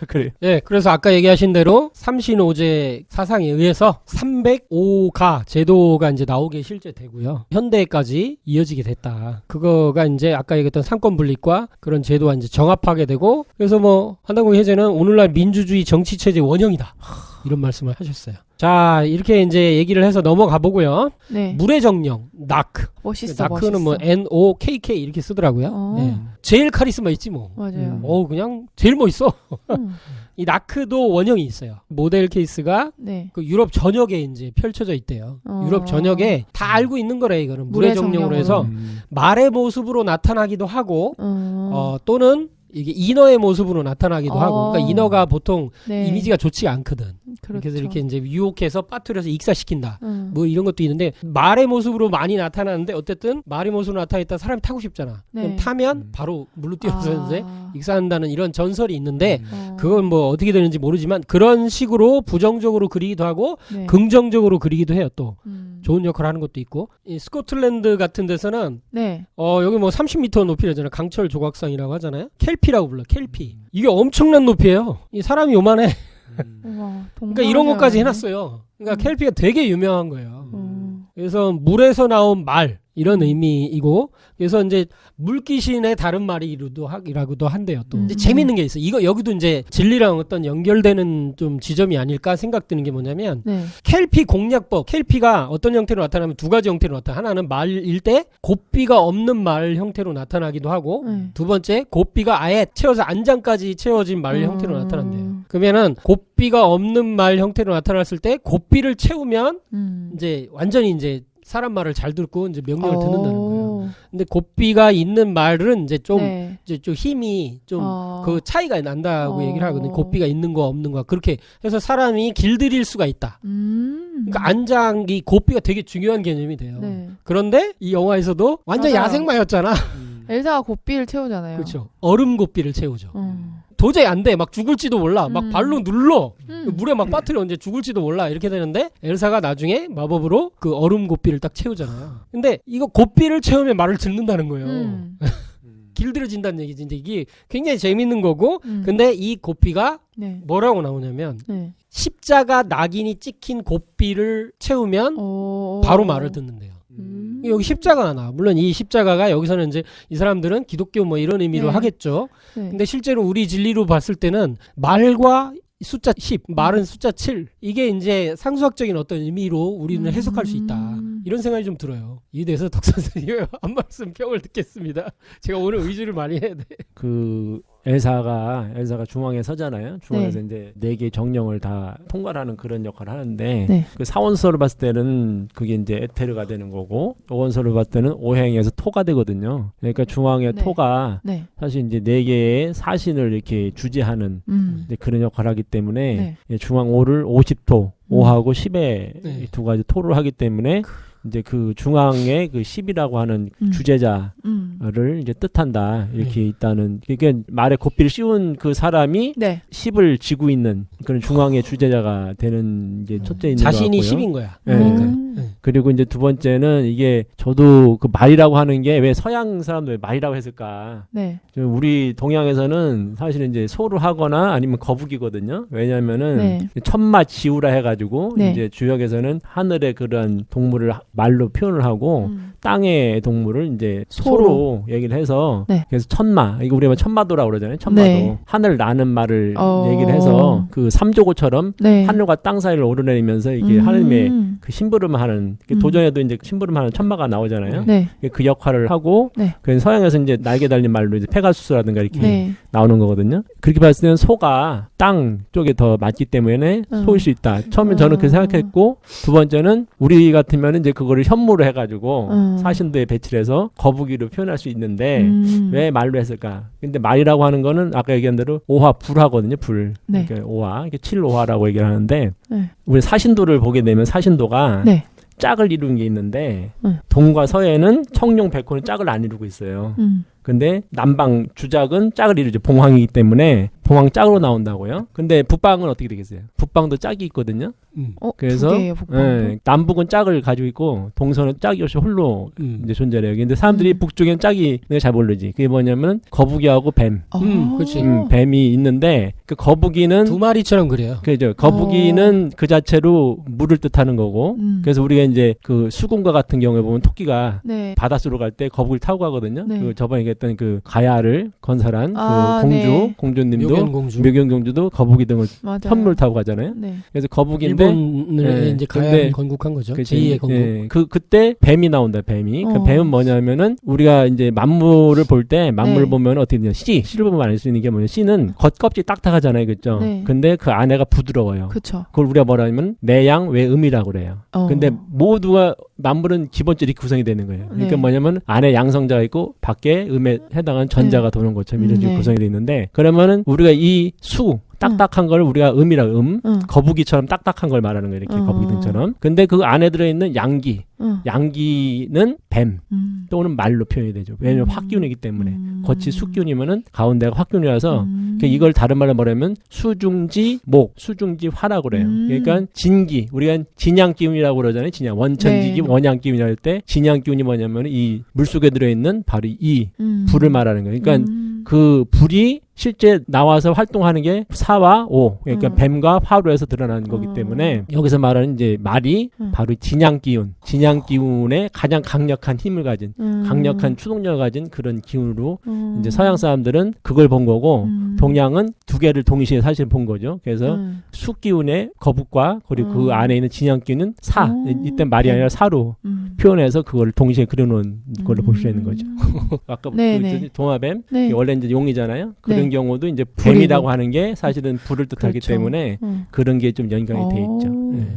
그래. 예, 그래서 아까 얘기하신 대로 삼신오제 사상에 의해서 305가 제도가 이제 나오게 실제 되고요. 현대까지 이어지게 됐다. 그거가 이제 아까 얘기했던 상권 분립과 그런 제도와 이제 정합하게 되고, 그래서 뭐 한당공 해제는 오늘날 민주주의 정치 체제 원형이다. 이런 말씀을 하셨어요. 자, 이렇게 이제 얘기를 해서 넘어가 보고요. 네. 물의 정령, 나크. 멋있어. 나크는 뭐 멋있어. NOKK 이렇게 쓰더라고요. 네. 제일 카리스마 있지 뭐. 맞아요. 그냥 제일 멋있어. 음. 이 나크도 원형이 있어요. 모델 케이스가 네. 그 유럽 전역에 이제 펼쳐져 있대요. 유럽 전역에 다 알고 있는 거래, 이거는. 물의 정령으로 해서 말의 모습으로 나타나기도 하고, 또는 이게 인어의 모습으로 나타나기도 하고, 그러니까 인어가 보통 네. 이미지가 좋지가 않거든. 그렇죠. 그래서 이렇게 이제 유혹해서 빠뜨려서 익사시킨다. 뭐 이런 것도 있는데, 말의 모습으로 많이 나타나는데, 어쨌든 말의 모습으로 나타났다 사람이 타고 싶잖아. 네. 그럼 타면 바로 물로 뛰어서 이제 익사한다는 이런 전설이 있는데, 어. 그건 뭐 어떻게 되는지 모르지만 그런 식으로 부정적으로 그리기도 하고 네. 긍정적으로 그리기도 해요. 또 좋은 역할을 하는 것도 있고, 이 스코틀랜드 같은 데서는 네. 여기 뭐 30m 높이라잖아요. 강철 조각상이라고 하잖아요. 켈피라고 불러. 켈피. 이게 엄청난 높이예요. 이 사람이 요만해. 우와, 그러니까 이런 것까지 해놨어요. 그러니까 켈피가 되게 유명한 거예요. 음. 그래서 물에서 나온 말, 이런 의미이고, 그래서 이제 물귀신의 다른 말이라고도 한대요. 또 근데 재밌는 게 있어. 이거 여기도 이제 진리랑 어떤 연결되는 좀 지점이 아닐까 생각드는 게 뭐냐면, 네. 켈피 공략법. 켈피가 어떤 형태로 나타나면 두 가지 형태로 나타나. 하나는 말일 때 곱비가 없는 말 형태로 나타나기도 하고, 네. 두 번째 곱비가 아예 채워서 안장까지 채워진 말 형태로 나타난대요. 그러면은 곱비가 없는 말 형태로 나타났을 때 곱비를 채우면 이제 완전히 이제 사람 말을 잘 듣고 이제 명령을 듣는다는 거예요. 근데 곱비가 있는 말은 이제 좀 네. 이제 좀 힘이 좀 그 차이가 난다고 얘기를 하거든요. 곱비가 있는 거 없는 거 그렇게 해서 사람이 길들일 수가 있다. 그러니까 안장이 곱비가 되게 중요한 개념이 돼요. 네. 그런데 이 영화에서도 완전 맞아요. 야생마였잖아. 엘사가 곱비를 채우잖아요. 그렇죠. 얼음 곱비를 채우죠. 도저히 안 돼. 막 죽을지도 몰라. 막 발로 눌러. 물에 막 빠뜨려 이제 죽을지도 몰라. 이렇게 되는데 엘사가 나중에 마법으로 그 얼음 곱비를 딱 채우잖아요. 근데 이거 곱비를 채우면 말을 듣는다는 거예요. 길들여진다는 얘기지. 이제 이게 굉장히 재밌는 거고, 근데 이 곱비가 네. 뭐라고 나오냐면 네. 십자가 낙인이 찍힌 곱비를 채우면 바로 말을 듣는데요. 여기 십자가가 나와. 물론 이 십자가가 여기서는 이제 이 사람들은 기독교 뭐 이런 의미로 네. 하겠죠. 네. 근데 실제로 우리 진리로 봤을 때는 말과 숫자 10, 말은 숫자 7. 이게 이제 상수학적인 어떤 의미로 우리는 해석할 수 있다. 이런 생각이 좀 들어요. 이에 대해서 덕 선생님의 한 말씀 평을 듣겠습니다. 제가 오늘 의지를 많이 해야 돼. 그 엘사가 중앙에 서잖아요. 중앙에서 이제 4개의 정령을 다 통과하는 그런 역할을 하는데, 네. 그 사원서를 봤을 때는 그게 이제 에테르가 되는 거고, 오원서를 봤을 때는 오행에서 토가 되거든요. 그러니까 중앙의 네. 토가 네. 사실 이제 4개의 사신을 이렇게 주재하는 이제 그런 역할을 하기 때문에 중앙 5를 50토, 5하고 10에 두 가지 토를 하기 때문에 이제 그 중앙에 그 10이라고 하는 주제자를 이제 뜻한다. 이렇게 있다는, 그러니까 말에 곱비를 씌운 그 사람이 네. 10을 지고 있는 그런 중앙의 주제자가 되는 게 첫째 있는 자신이 것 같고요. 10인 거야. 네. 그리고 이제 두 번째는 이게 저도 그 말이라고 하는 게 왜 서양 사람들 왜 말이라고 했을까? 네. 우리 동양에서는 사실은 이제 소를 하거나 아니면 거북이거든요. 왜냐면은 천마 지우라 해가지고 이제 주역에서는 하늘의 그런 동물을 말로 표현을 하고 땅의 동물을 이제 소로 얘기를 해서 그래서 천마, 이거 우리가 천마도라고 그러잖아요. 천마도. 하늘 나는 말을 얘기를 해서 그 삼조고처럼 하늘과 땅 사이를 오르내리면서 이게 하나님의 그 심부름하는, 도전에도 이제 심부름하는 천마가 나오잖아요. 그 역할을 하고 그래서 서양에서 이제 날개 달린 말로 이제 페가수스라든가 이렇게 나오는 거거든요. 그렇게 봤을 때는 소가 땅 쪽에 더 맞기 때문에 소일 수 있다. 처음에 저는 그렇게 생각했고, 두 번째는 우리 같으면 이제 그거를 현무로 해가지고 사신도에 배치를 해서 거북이로 표현할 수 있는데 왜 말로 했을까? 근데 말이라고 하는 거는 아까 얘기한 대로 오화 불하거든요. 불. 그러니까 오화, 이게 7오화라고 얘기를 하는데 우리 사신도를 보게 되면 사신도가 짝을 이루는 게 있는데 동과 서에는 청룡, 백호는 짝을 안 이루고 있어요. 근데 남방 주작은 짝을 이루죠. 봉황이기 때문에 봉황 짝으로 나온다고요. 근데 북방은 어떻게 되겠어요? 북방도 짝이 있거든요. 그래서 두 개예요, 북방도? 남북은 짝을 가지고 있고 동서는 짝이 없이 홀로 이제 존재해요. 근데 사람들이 북쪽엔 짝이 내가 잘 모르지. 그게 뭐냐면 거북이하고 뱀. 그렇지. 뱀이 있는데 그 거북이는 두 마리처럼 그래요. 그죠. 거북이는 그 자체로 물을 뜻하는 거고. 그래서 우리가 이제 그 수군가 같은 경우에 보면 토끼가 네. 바닷속으로 갈 때 거북이를 타고 가거든요. 네. 그 저번에 얘기했던 그 가야를 건설한 아, 그 공주, 네. 공주님도 묘견공주. 묘견공주도 거북이 등을 맞아요. 현물 타고 가잖아요. 네. 그래서 거북이인데 일본을 이제 근데 가야 건국한 거죠. 제2의 건국. 그때 뱀이 나온다. 뱀이. 그 뱀은 뭐냐면은 우리가 이제 만물을 볼 때 만물을 네. 보면 어떻게 되냐? 씨를 보면 알 수 있는 게 뭐냐? 씨는 겉껍질 딱딱하잖아요, 그렇죠? 네. 근데 그 안에가 부드러워요. 그쵸. 그걸 우리가 뭐라 하면 내양 외음이라고 그래요. 근데 모두가 만물은 기본적으로 이렇게 구성이 되는 거예요. 그러니까 네. 뭐냐면 안에 양성자가 있고 밖에 음에 해당하는 전자가 도는 것처럼 이런 식으로 네. 구성이 돼 있는데 그러면은 우리가 이 수 딱딱한 걸 우리가 음이라고 거북이처럼 딱딱한 걸 말하는 거예요. 이렇게 거북이 등처럼. 근데 그 안에 들어있는 양기 양기는 뱀 또는 말로 표현이 되죠. 왜냐면 확균이기 때문에 겉이 숙균이면은 가운데가 확균이라서 이걸 다른 말로 말하면 수중지 목, 수중지 화라고 그래요. 그러니까 진기, 우리가 진양기운이라고 그러잖아요. 진양, 원천지기, 네. 원양기운이라 할 때 진양기운이 뭐냐면 이 물속에 들어있는 바로 이 불을 말하는 거예요. 그러니까 그 불이 실제 나와서 활동하는 게 사와 오, 그러니까 뱀과 화로에서 드러나는 거기 때문에 여기서 말하는 이제 말이 바로 진양기운의 가장 강력한 힘을 가진 강력한 추동력을 가진 그런 기운으로 이제 서양 사람들은 그걸 본 거고 동양은 두 개를 동시에 사실 본 거죠. 그래서 숙기운의 거북과 그리고 그 안에 있는 진양기운은 사, 이때 말이 아니라 사로 표현해서 그걸 동시에 그려놓은 걸로 볼 수 있는 거죠. 아까 그 도마뱀 네. 원래 이제 용이잖아요. 그런 네. 경우도 이제 불이고. 뱀이라고 하는 게 사실은 불을 뜻하기 그렇죠. 때문에 그런 게 좀 연관이 돼 있죠. 네.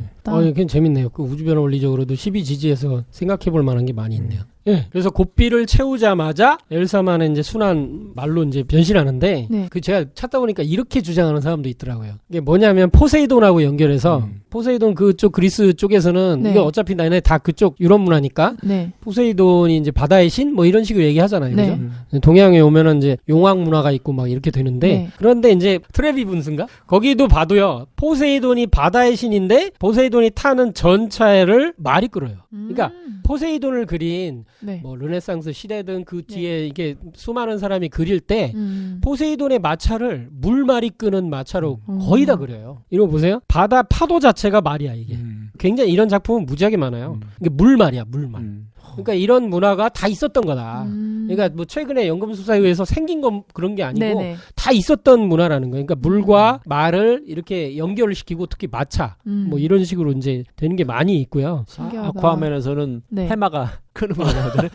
그냥 재밌네요. 그 우주변화 원리적으로도 12지지에서 생각해볼 만한 게 많이 있네요. 예. 그래서 고삐를 채우자마자 엘사만은 이제 순한 말로 이제 변신하는데 네. 그 제가 찾다 보니까 이렇게 주장하는 사람도 있더라고요. 이게 뭐냐면 포세이돈하고 연결해서 포세이돈 그쪽 그리스 쪽에서는 네. 이게 어차피 나네 다 그쪽 유럽 문화니까 네. 포세이돈이 이제 바다의 신 뭐 이런 식으로 얘기하잖아요. 네. 그죠? 동양에 오면은 이제 용왕 문화가 있고 막 이렇게 되는데 네. 그런데 이제 트레비 분스인가? 거기도 봐도요. 포세이돈이 바다의 신인데 포세이돈이 타는 전차를 말이 끌어요. 그러니까 포세이돈을 그린 네. 뭐 르네상스 시대든 그 뒤에 이게 수많은 사람이 그릴 때 음. 포세이돈의 마차를 물말이 끄는 마차로 거의 다 그려요. 이거 보세요. 바다 파도 자체가 말이야 이게. 굉장히 이런 작품은 무지하게 많아요. 이게 물말이야 물말. 그러니까 이런 문화가 다 있었던 거다. 그러니까 뭐 최근에 연금술사에 의해서 생긴 건 그런 게 아니고 네네. 다 있었던 문화라는 거예요. 그러니까 물과 말을 이렇게 연결을 시키고 특히 마차 뭐 이런 식으로 이제 되는 게 많이 있고요. 신기하다. 아쿠아맨에서는 네. 해마가 끄는 거 나오잖아요.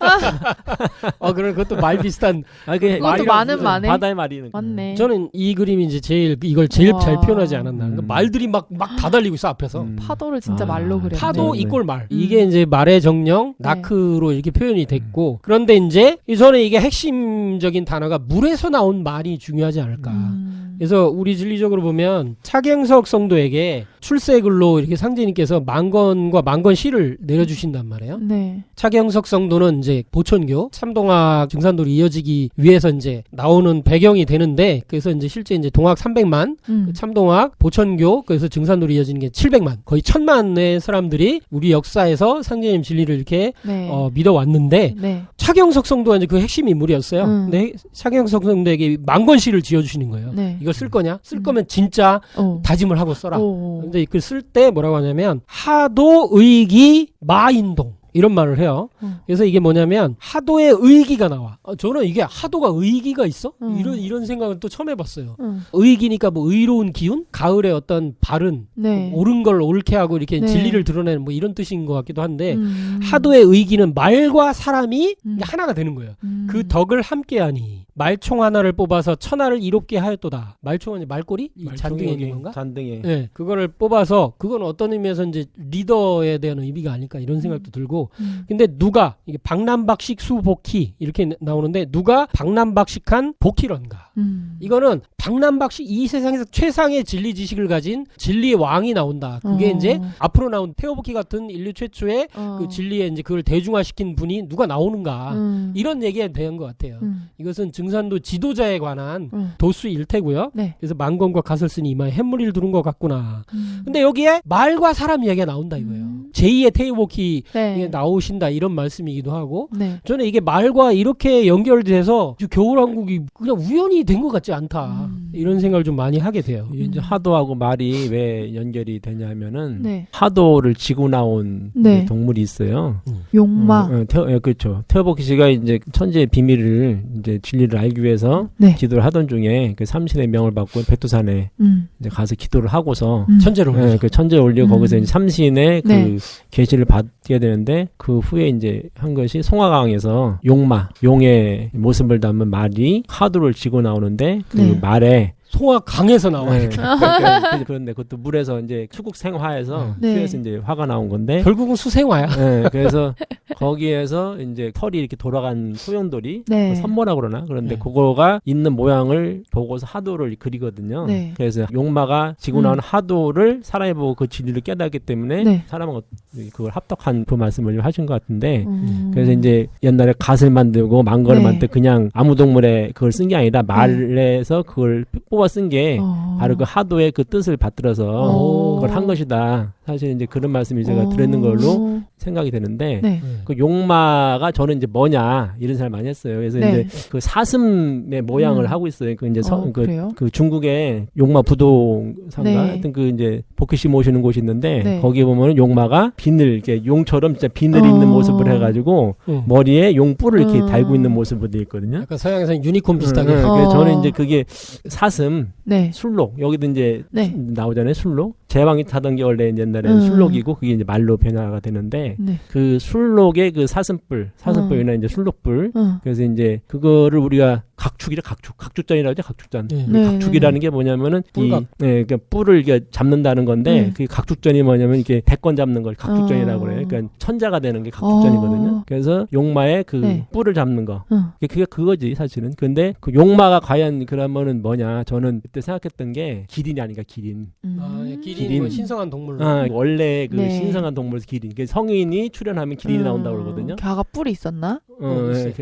그런 그것도 말 비슷한. 그게 그것도 많은 말에 바다의 말이 맞네. 저는 이 그림이 이제 이걸 제일 와. 잘 표현하지 않았나. 그러니까 말들이 막 다 달리고 있어 앞에서. 파도를 진짜 말로 그렸네. 파도 네. 이꼴 말. 이게 이제 말의 정령, 네. 나크로 이렇게 표현이 됐고. 그런데 이제 저는 이게 핵심적인 단어가 물에서 나온 말이 중요하지 않을까. 그래서 우리 진리적으로 보면 차경석 성도에게 출세글로 이렇게 상제님께서 만건과 만건시를 내려주신단 말이에요. 네. 차경석 성도는 이제 보천교 참동학 증산도로 이어지기 위해서 이제 나오는 배경이 되는데 그래서 이제 실제 이제 동학 300만 참동학 보천교 그래서 증산도로 이어지는 게 700만 거의 1000만의 사람들이 우리 역사에서 상제님 진리를 이렇게 네. 믿어왔는데 네. 차경석 성도가 이제 그 핵심 인물이었어요. 근데 차경석 성도에게 만건시를 지어주시는 거예요. 네. 이걸 쓸 거냐? 쓸 거면 진짜 다짐을 하고 써라. 근데 그 쓸 때 뭐라고 하냐면 하도 의기 마인동 이런 말을 해요. 그래서 이게 뭐냐면 하도의 의기가 나와. 저는 이게 하도가 의기가 있어? 이런 생각을 또 처음 해봤어요. 의기니까 뭐 의로운 기운? 가을의 어떤 바른 네. 옳은 걸 옳게 하고 이렇게 네. 진리를 드러내는 뭐 이런 뜻인 것 같기도 한데 하도의 의기는 말과 사람이 하나가 되는 거예요. 그 덕을 함께하니 말총 하나를 뽑아서 천하를 이롭게 하였도다. 말총은 말꼬리? 이 잔등에 있는 건가? 잔등에. 네, 그거를 뽑아서 그건 어떤 의미에서 이제 리더에 대한 의미가 아닐까 이런 생각도 들고 있고 근데 누가 이게 박람박식 수복희 이렇게 나오는데 누가 박람박식한 복희런가 이거는 박람박식 이 세상에서 최상의 진리 지식을 가진 진리의 왕이 나온다. 그게 이제 앞으로 나온 테오복희 같은 인류 최초의 그 진리에 이제 그걸 대중화시킨 분이 누가 나오는가 이런 얘기에 대한 것 같아요. 이것은 증산도 지도자에 관한 도수 일태고요. 네. 그래서 만건과 갓을 쓰니 이마에 햇물이를 두른 것 같구나. 근데 여기에 말과 사람 이야기가 나온다 이거예요. 제2의 테오복희 네. 나오신다 이런 말씀이기도 하고 네. 저는 이게 말과 이렇게 연결돼서 겨울왕국이 그냥 우연히 된 것 같지 않다 이런 생각을 좀 많이 하게 돼요. 이제 하도하고 말이 왜 연결이 되냐면은 네. 하도를 지고 나온 네. 동물이 있어요. 용마. 그렇죠. 테오복희 씨가 이제 천지의 비밀을 이제 진리를 알기 위해서 네. 기도를 하던 중에 그 삼신의 명을 받고 백두산에 이제 가서 기도를 하고서 천재로 그 천재 올리고 거기서 이제 삼신의 그 네. 계시를 받게 되는데 그 후에 이제 한 것이 송화강에서 용마, 용의 모습을 담은 말이 하도를 지고 나오는데 그 네. 말에 송화 강에서 나와요. 그런데 그것도 물에서 이제 수국생화해서 네. 수에서 이제 화가 나온 건데 결국은 수생화야. 네, 그래서 거기에서 이제 털이 이렇게 돌아간 소용돌이 네. 뭐 선모라 그러나 그런데 네. 그거가 있는 모양을 보고서 하도를 그리거든요. 네. 그래서 용마가 지고 나온 하도를 사람이 보고 그 진리를 깨닫기 때문에 네. 사람은 그걸 합덕한 그 말씀을 하신 것 같은데 그래서 이제 옛날에 갓을 만들고 망거를 네. 만들 때 그냥 아무 동물에 그걸 쓴 게 아니라 말에서 그걸 뽑아 쓴 게 바로 그 하도의 그 뜻을 받들어서 그걸 한 것이다. 사실 이제 그런 말씀이 제가 들었는 걸로 생각이 되는데 네. 그 용마가 저는 이제 뭐냐 이런 생각을 많이 했어요. 그래서 네. 이제 그 사슴의 모양을 하고 있어요. 그 이제 그래요? 그 중국의 용마 부동산가 네. 하여튼 그 이제 복희씨 모시는 곳이 있는데 네. 거기에 보면은 용마가 비늘 이렇게 용처럼 진짜 비늘이 있는 모습을 해가지고 머리에 용뿔을 이렇게 달고 있는 모습으로 되어 있거든요. 약간 서양에서는 유니콘 비슷하게. 그래서 저는 이제 그게 사슴, 네. 술록 여기도 이제 네. 나오잖아요. 술록. 제왕이 타던 게 원래 옛날에는 술록이고 그게 이제 말로 변화가 되는데 네. 그 술록의 그 사슴뿔이나 이제 술록뿔. 그래서 이제 그거를 우리가 각축이라 각축전이라고 하죠. 각축전. 네. 네. 각축이라는 게 뭐냐면은 뿔각. 그러니까 뿔을 이게 잡는다는 건데 그 각축전이 뭐냐면 이게 대권 잡는 걸 각축전이라고 그래요. 그러니까 천자가 되는 게 각축전이거든요. 그래서 용마의 그 네. 뿔을 잡는 거. 그게 그거지 사실은. 근데 그 용마가 과연 그러면은 뭐냐? 저는 그때 생각했던 게 기린이 아닌가 기린. 기린이 뭐 신성한 동물로. 원래 그 네. 신성한 동물에서 기린. 그 성인이 출연하면 기린이 나온다고 그러거든요. 걔가 뿔이 있었나? 네,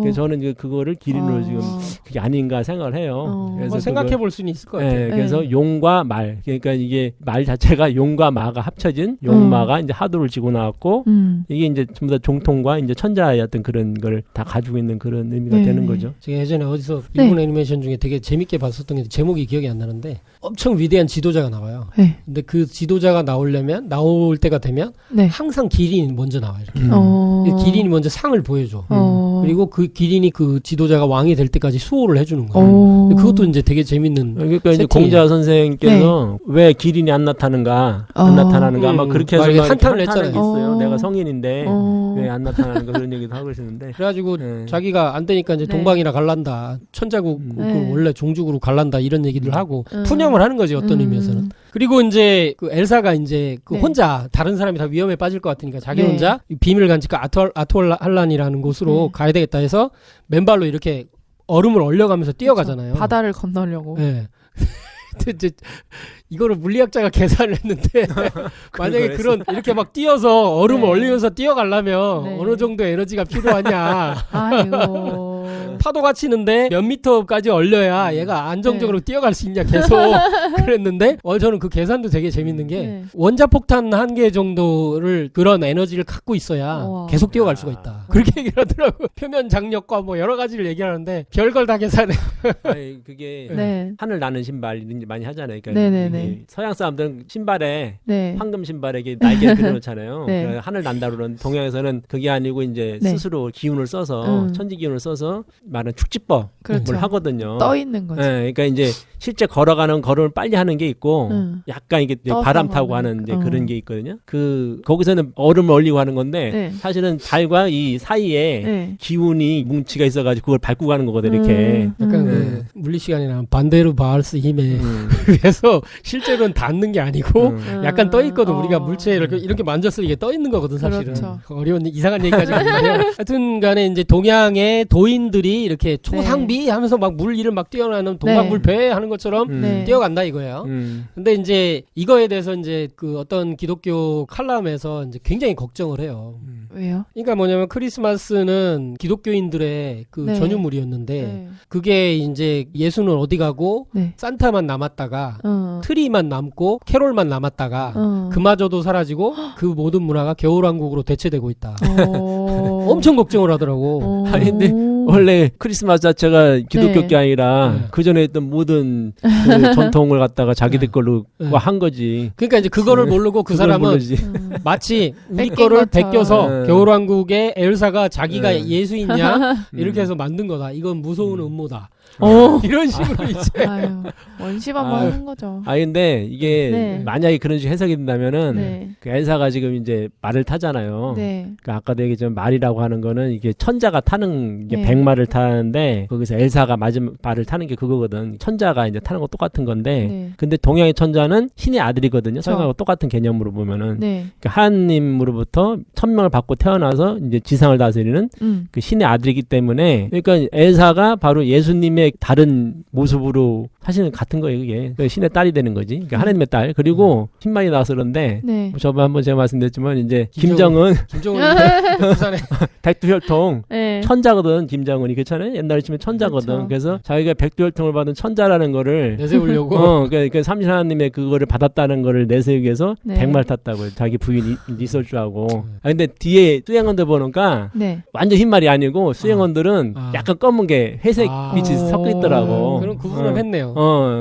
그래서 저는 이제 그거를 기린으로 지금 그게 아닌가 생각을 해요. 그래서 생각해 볼 수는 있을 것 같아요. 그래서 용과 말, 그러니까 이게 말 자체가 용과 마가 합쳐진 용마가 이제 하도를 지고 나왔고 이게 이제 전부 다 종통과 이제 천자의 어떤 그런 걸 다 가지고 있는 그런 의미가 네. 되는 거죠. 제가 예전에 어디서 일본 애니메이션 중에 되게 재밌게 봤었던 게 제목이 기억이 안 나는데 엄청 위대한 지도자가 나와요. 네. 근데 그 지도자가 나올 때가 되면 네. 항상 기린이 먼저 나와 이렇게. 기린이 먼저 상을 보여줘. 그리고 그 기린이 그 지도자가 왕이 될 때까지 수호를 해주는 거예요. 근데 그것도 이제 되게 재밌는. 그러니까 이제 세팅이에요. 공자 선생님께서 왜 기린이 안 나타나는가, 안 나타나는가 아마 그렇게 해서 한탄을 했잖아요. 있어요. 내가 성인인데 왜 안 나타나는가 그런 얘기도 하고 계시는데. 그래가지고 자기가 안 되니까 이제 동방이나 갈란다, 천자국을 원래 종죽으로 갈란다 이런 얘기를 하고 푸념을 하는 거지 어떤 의미에서는. 그리고 이제 그 엘사가 이제 그 혼자 다른 사람이 다 위험에 빠질 것 같으니까 자기 혼자 비밀 간직가 아토할란이라는 곳으로 가야 되겠다 해서 맨발로 이렇게 얼음을 얼려가면서 뛰어가잖아요. 바다를 건너려고. 네. 이제 이거를 물리학자가 계산을 했는데 만약에 그런 이렇게 막 뛰어서 얼음을 얼리면서 뛰어가려면 어느 정도 에너지가 필요하냐. 아이고. 파도가 치는데 몇 미터까지 얼려야 얘가 안정적으로 뛰어갈 수 있냐 계속 그랬는데 저는 그 계산도 되게 재밌는 게 원자폭탄 1개 정도를 그런 에너지를 갖고 있어야 계속 뛰어갈 수가 있다. 그렇게 얘기를 하더라고요. 표면 장력과 뭐 여러 가지를 얘기하는데 별걸 다 계산해. 아니, 그게 하늘 나는 신발 이런 게 많이 하잖아요. 그러니까 서양 사람들은 신발에 황금 신발에 이게 날개를 그려놓잖아요. 그러니까 하늘 난다 그러는 동양에서는 그게 아니고 이제 스스로 기운을 써서 천지 기운을 써서 말은 축지법을 하거든요. 떠 있는 거죠. 그러니까 이제 실제 걸어가는 걸음을 빨리 하는 게 있고 약간 이게 바람 타고 하는 이제 그런 게 있거든요. 거기서는 얼음을 얼리고 하는 건데 사실은 달과 이 사이에 기운이 뭉치가 있어가지고 그걸 밟고 가는 거거든요. 이렇게. 약간 물리 시간에 나면 반대로 바알스 힘에 그래서 실제로는 닿는 게 아니고 약간 떠 있거든. 우리가 물체를 이렇게 만졌을 때 이게 떠 있는 거거든 사실은. 그렇죠. 어려운 이상한 얘기까지 하는데요. 하여튼간에 이제 동양의 도인들이 이렇게 초상비 하면서 막 물 위를 막 뛰어나는 동방불패 하는 것처럼 뛰어간다 이거예요. 근데 이제 이거에 대해서 이제 그 어떤 기독교 칼럼에서 이제 굉장히 걱정을 해요. 왜요? 그러니까 뭐냐면 크리스마스는 기독교인들의 그 전유물이었는데 그게 이제 예수는 어디 가고 산타만 남았다가 트리만 남고 캐롤만 남았다가 그마저도 사라지고 그 모든 문화가 겨울왕국으로 대체되고 있다. 엄청 걱정을 하더라고. 아니 근데 원래 크리스마스 자체가 기독교가 아니라 그 전에 있던 모든 그 전통을 갖다가 자기들 걸로 한 거지. 그러니까 이제 그거를 모르고 그 사람은 마치 우리 거를 베껴서 겨울왕국의 엘사가 자기가 예수이냐 이렇게 해서 만든 거다. 이건 무서운 음모다. 이런 식으로 이제 원시만 하는 거죠. 근데 이게 만약에 그런 식으로 해석이 된다면은 그 엘사가 지금 이제 말을 타잖아요. 그러니까 아까도 얘기했지만 말이라고 하는 거는 이게 천자가 타는 게 백마를 타는데 거기서 엘사가 맞은 말을 타는 게 그거거든. 천자가 이제 타는 거 똑같은 건데 근데 동양의 천자는 신의 아들이거든요. 서양하고 똑같은 개념으로 보면은 그러니까 하나님으로부터 천명을 받고 태어나서 이제 지상을 다스리는 그 신의 아들이기 때문에 그러니까 엘사가 바로 예수님의 다른 모습으로 사실은 같은 거예요. 그게 신의 딸이 되는 거지. 그러니까 하나님의 딸. 그리고 흰말이 나와서 그런데 저번 한번 제가 말씀드렸지만 이제 김정은 부산에 백두혈통 천자거든. 김정은이 그렇잖아요. 옛날에 치면 천자거든. 그렇죠. 그래서 자기가 백두혈통을 받은 천자라는 거를 내세우려고 그러니까 삼신 하나님의 그거를 받았다는 거를 내세우기 위해서 백마를 탔다고요. 자기 부인이 있을 줄 알고. 근데 뒤에 수행원들 보니까 완전 흰말이 아니고 수행원들은 약간 검은 게 회색 빛이 섞여 있더라고. 그런 구분을 했네요.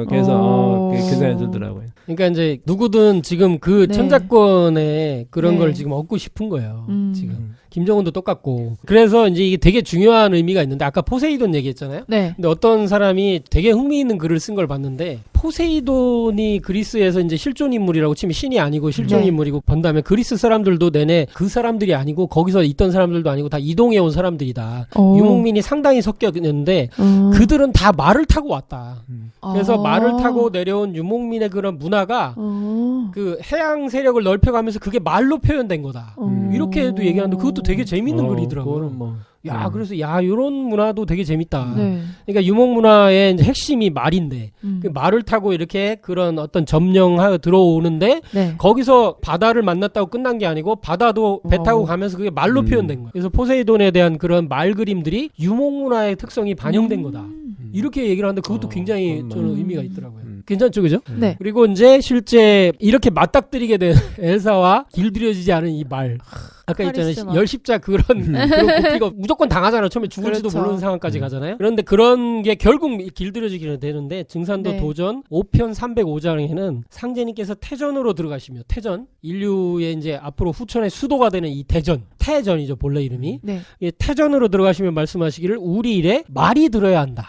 그래서 그 생각이 들더라고요. 그러니까 이제 누구든 지금 그 천자권에 그런 걸 지금 얻고 싶은 거예요. 지금. 김정은도 똑같고. 그래서 이제 이게 되게 중요한 의미가 있는데 아까 포세이돈 얘기했잖아요. 근데 어떤 사람이 되게 흥미있는 글을 쓴 걸 봤는데 포세이돈이 그리스에서 이제 실존 인물이라고 치면 신이 아니고 실존 인물이고 본 다음에 그리스 사람들도 내내 그 사람들이 아니고 거기서 있던 사람들도 아니고 다 이동해 온 사람들이다. 유목민이 상당히 섞여 있는데 그들은 다 말을 타고 왔다. 그래서 말을 타고 내려온 유목민의 그런 문화가 그 해양 세력을 넓혀가면서 그게 말로 표현된 거다. 이렇게도 얘기하는데 그것도 되게 재밌는 글이더라고요. 그래서 요런 문화도 되게 재밌다. 그러니까 유목 문화의 이제 핵심이 말인데 그 말을 타고 이렇게 그런 어떤 점령하고 들어오는데 거기서 바다를 만났다고 끝난 게 아니고 바다도 배 타고 가면서 그게 말로 표현된 거예요. 그래서 포세이돈에 대한 그런 말 그림들이 유목 문화의 특성이 반영된 거다. 이렇게 얘기를 하는데 그것도 굉장히 저는 의미가 있더라고요. 괜찮죠, 그죠? 그리고 이제 실제 이렇게 맞닥뜨리게 된 엘사와 길들여지지 않은 이 말. 아까 있잖아요. 열십자 그런 고피가 무조건 당하잖아요. 처음에 죽을지도 모르는 상황까지 가잖아요. 그런데 그런 게 결국 길들여지기는 되는데 증산도 도전 5편 305장에는 상제님께서 태전으로 들어가시며 태전 인류의 이제 앞으로 후천의 수도가 되는 이 태전이죠 본래 이름이. 태전으로 들어가시며 말씀하시기를 우리 일에 말이 들어야 한다.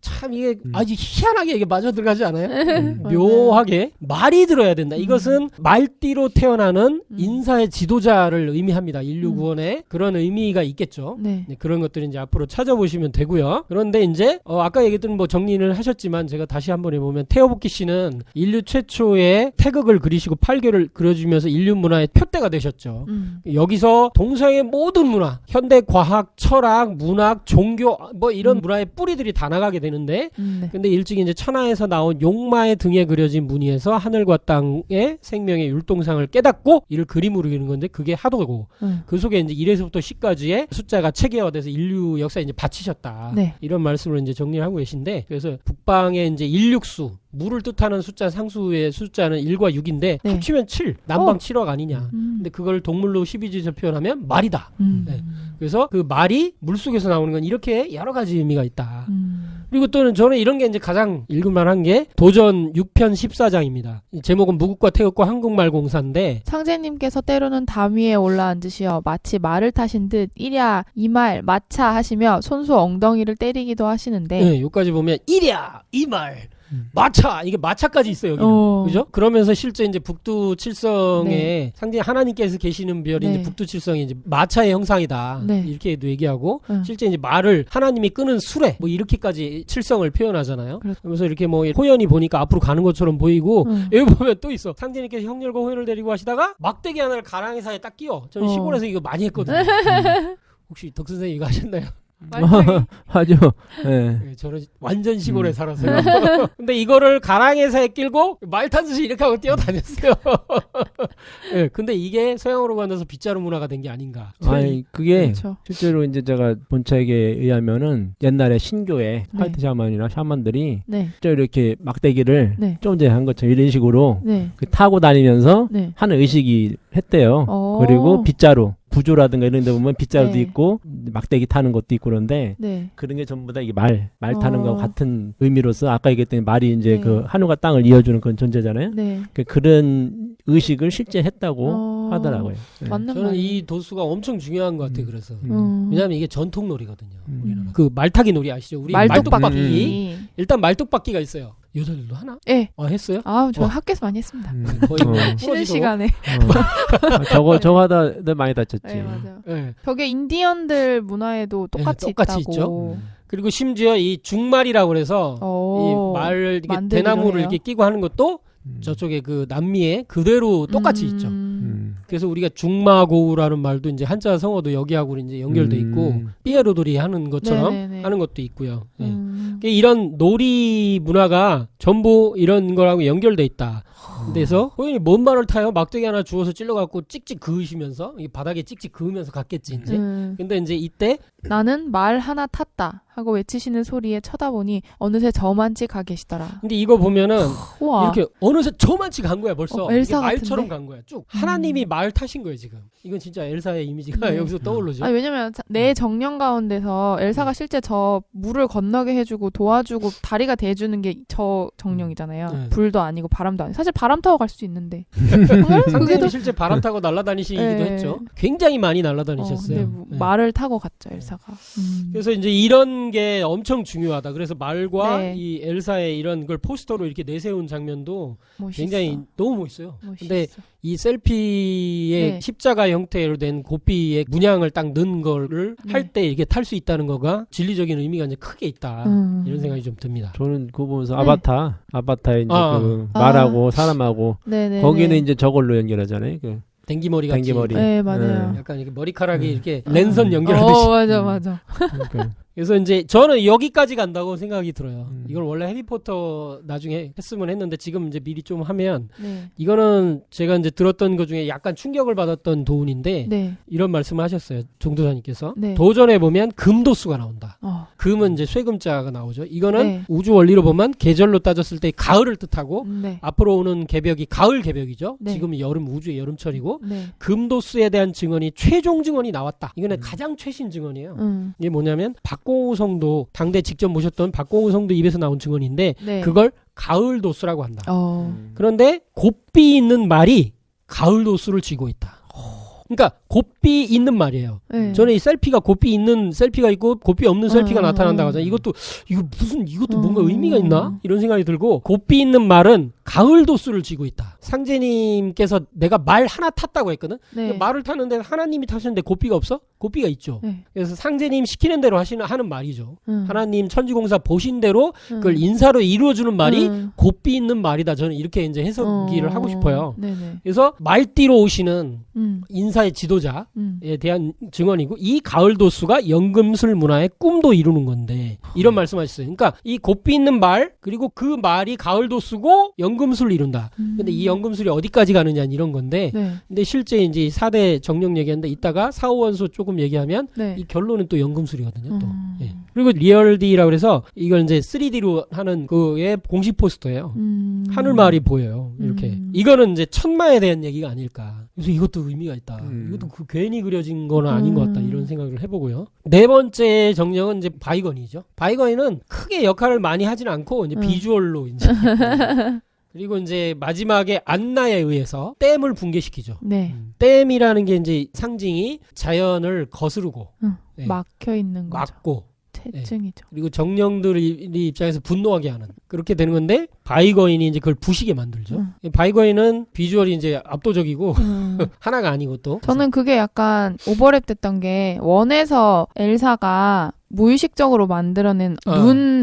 참 이게 아주 희한하게 이게 맞아 들어가지 않아요? 묘하게 말이 들어야 된다. 이것은 말띠로 태어나는 인사의 지도자를 의미합니다. 인류 구원에 그런 의미가 있겠죠. 그런 것들이 이제 앞으로 찾아보시면 되고요. 그런데 이제 아까 얘기했던 뭐 정리를 하셨지만 제가 다시 한번 해보면 테오보키 씨는 인류 최초의 태극을 그리시고 팔괘를 그려주면서 인류 문화의 표대가 되셨죠. 여기서 동서의 모든 문화, 현대 과학, 철학, 문학, 종교 뭐 이런 문화의 뿌리들이 다 나가게 되는데 근데 일찍이 이제 천하에서 나온 용마의 등에 그려진 무늬에서 하늘과 땅의 생명의 율동상을 깨닫고 이를 그림으로 그리는 건데 그게 하도고 그 속에 이제 1에서부터 10까지의 숫자가 체계화돼서 인류 역사에 이제 바치셨다. 이런 말씀을 이제 정리를 하고 계신데 그래서 북방의 이제 일육수 물을 뜻하는 숫자 상수의 숫자는 1과 6인데 합치면 7 남방 7억 아니냐. 근데 그걸 동물로 12지에서 표현하면 말이다. 그래서 그 말이 물속에서 나오는 건 이렇게 여러 가지 의미가 있다. 그리고 또는 저는 이런 게 이제 가장 읽을만한 게 도전 6편 14장입니다. 제목은 무국과 태극과 한국말 공사인데 상제님께서 때로는 담 위에 올라앉으시어 마치 말을 타신 듯 이랴 이말 마차 하시며 손수 엉덩이를 때리기도 하시는데 여기까지 보면 이랴 이말 마차 이게 마차까지 있어요 여기는. 그죠? 그러면서 실제 이제 북두칠성에 네. 상징 하나님께서 계시는 별이 네. 이제 북두칠성이 이제 마차의 형상이다 네. 이렇게도 얘기하고 실제 이제 말을 하나님이 끄는 수레 뭐 이렇게까지 칠성을 표현하잖아요. 그렇죠. 그러면서 이렇게 뭐 호연이 보니까 앞으로 가는 것처럼 보이고 여기 보면 또 있어. 상제님께서 형렬과 호연을 데리고 하시다가 막대기 하나를 가랑이 사이에 딱 끼워. 저는 시골에서 이거 많이 했거든요. 혹시 덕 선생님 이거 하셨나요? 하죠. 네. 네, 저는 완전 시골에 살았어요. 근데 이거를 가랑이사에 끼고 말 타듯이 이렇게 하고 뛰어다녔어요. 네, 근데 이게 서양으로 건너서 빗자루 문화가 된 게 아닌가. 아니 그게 그렇죠. 실제로 이제 제가 본 책에 의하면은 옛날에 신교에 네. 화이트 샤먼이나 샤먼들이 네. 저 이렇게 막대기를 네. 좀 전에 한 것처럼 이런 식으로 네. 그 타고 다니면서 네. 하는 의식이 했대요. 그리고 빗자루 부조라든가 이런 데 보면 빗자루도 네. 있고 막대기 타는 것도 있고 그런데 네. 그런 게 전부 다 이게 말 타는 거하고 같은 의미로서 아까 얘기했던 말이 이제 네. 그 하늘과 땅을 이어주는 그런 존재잖아요. 네. 그런 의식을 실제 했다고 하더라고요. 네. 맞는 저는 말이에요. 이 도수가 엄청 중요한 것 같아요. 그래서 음. 왜냐하면 이게 전통 놀이거든요. 우리나라. 그 말타기 놀이 아시죠? 우리 말뚝박기. 말뚝박기. 일단 말뚝박기가 있어요. 여자들도 하나? 예. 했어요? 저 학교에서 많이 했습니다. 거의 뭐 쉬는 부러지도록. 시간에. 저거 하다 내 많이 다쳤지. 네, 맞아요. 네. 벽에 인디언들 문화에도 똑같이 똑같이 있다고. 그리고 심지어 이 중말이라고 그래서 이 말을 이게 만들기도 대나무를 해요. 이렇게 끼고 하는 것도 저쪽에 그 남미에 그대로 똑같이 있죠. 그래서 우리가 중마고우라는 말도 이제 한자 성어도 여기하고 이제 연결돼 있고 삐에로들이 하는 것처럼 네네네. 하는 것도 있고요. 예. 그러니까 이런 놀이 문화가 전부 이런 거랑 연결돼 있다. 그래서 호연이 뭔 말을 타요? 막대기 하나 주워서 찔러갖고 찍찍 그으시면서 이 바닥에 찍찍 그으면서 갔겠지 이제. 근데 이제 이때 나는 말 하나 탔다 하고 외치시는 소리에 쳐다보니 어느새 저만치 가 계시더라. 근데 이거 보면은 우와. 이렇게 어느새 저만치 간 거야 벌써. 엘사 이게 말처럼 같은데? 간 거야 쭉. 하나님이 말 타신 거예요 지금. 이건 진짜 엘사의 이미지가 네. 여기서 떠오르죠. 아니, 왜냐면 내 정령 가운데서 엘사가 실제 저 물을 건너게 해주고 도와주고 다리가 돼주는 게 저 정령이잖아요. 네. 불도 아니고 바람도 아니고. 사실 바람 타고 갈 수도 있는데. 상대도 실제 바람 타고 날아다니시기도 네. 했죠. 굉장히 많이 근데 날아다니셨어요. 뭐 네. 말을 타고 갔죠 엘사가. 그래서 이제 이런 게 엄청 중요하다. 그래서 말과 네. 이 엘사의 이런 걸 포스터로 이렇게 내세운 장면도 멋있어. 굉장히 너무 멋있어요. 멋있어. 근데 이 셀피의 네. 십자가 형태로 된 고삐의 문양을 딱 넣은 거를 네. 할 때 이게 탈 수 있다는 거가 진리적인 의미가 이제 크게 있다. 이런 생각이 좀 듭니다. 저는 그거 보면서 네. 아바타에 이제 그 말하고 사람하고 네네. 거기는 이제 저걸로 연결하잖아요. 그 댕기머리 같이. 댕기머리. 네 맞아요. 약간 이렇게 머리카락이 이렇게 랜선 연결하듯이. 맞아. 그러니까. 그래서 이제 저는 여기까지 간다고 생각이 들어요. 이걸 원래 해리포터 나중에 했으면 했는데 지금 이제 미리 좀 하면 네. 이거는 제가 이제 들었던 것 중에 약간 충격을 받았던 도훈인데 네. 이런 말씀을 하셨어요. 종도사님께서. 네. 도전에 보면 금도수가 나온다. 어. 금은 이제 쇠금자가 나오죠. 이거는 네. 우주 원리로 보면 계절로 따졌을 때 가을을 뜻하고 네. 앞으로 오는 개벽이 가을 개벽이죠. 네. 지금은 여름 우주의 여름철이고 네. 금도수에 대한 증언이 최종 증언이 나왔다. 이거는 가장 최신 증언이에요. 이게 뭐냐면 박공우 성도 당대 직접 모셨던 박공우 성도 입에서 나온 증언인데 네. 그걸 가을 도수라고 한다. 음. 그런데 곱비 있는 말이 가을 도수를 쥐고 있다. 그러니까 곱비 있는 말이에요. 네. 저는 이 셀피가 곱비 있는 셀피가 있고 곱비 없는 셀피가 나타난다고 하잖아요. 이것도 뭔가 의미가 있나? 이런 생각이 들고 곱비 있는 말은 가을 도수를 쥐고 있다. 상제님께서 내가 말 하나 탔다고 했거든. 네. 말을 타는데 하나님이 타시는데 곱비가 없어? 곱비가 있죠. 네. 그래서 상제님 시키는 대로 하는 말이죠. 음. 하나님 천지공사 보신 대로 그걸 인사로 이루어주는 말이 곱비 있는 말이다. 저는 이렇게 이제 해석을 하고 싶어요. 네네. 그래서 말띠로 오시는 인사의 지도자에 대한 증언이고 이 가을 도수가 연금술 문화의 꿈도 이루는 건데 이런 말씀하셨어요. 그러니까 이 곱비 있는 말 그리고 그 말이 가을 도수고 연금술을 이룬다. 근데 이 연금술이 어디까지 가느냐 이런 건데 네. 근데 실제 이제 4대 정령 얘기하는데 이따가 4, 5원소 조금 얘기하면 네. 이 결론은 또 연금술이거든요. 또. 예. 그리고 리얼디라고 해서 이걸 이제 3D로 하는 그의 공식 포스터예요. 하늘마을이 보여요. 이렇게. 이거는 이제 천마에 대한 얘기가 아닐까. 그래서 이것도 의미가 있다. 이것도 그 괜히 그려진 거는 아닌 것 같다. 이런 생각을 해보고요. 네 번째 정령은 이제 바이건이죠. 바이건이는 크게 역할을 많이 하진 않고 이제 비주얼로 이제. 그리고 이제 마지막에 안나에 의해서 댐을 붕괴시키죠. 네. 댐이라는 게 이제 상징이 자연을 거스르고 네. 막혀 있는 거죠. 막고 대증이죠. 그리고 정령들의 입장에서 분노하게 하는 그렇게 되는 건데 바이거인이 이제 그걸 부시게 만들죠. 바이거인은 비주얼이 이제 압도적이고 하나가 아니고 또 저는 그게 약간 오버랩 됐던 게 원에서 엘사가 무의식적으로 만들어낸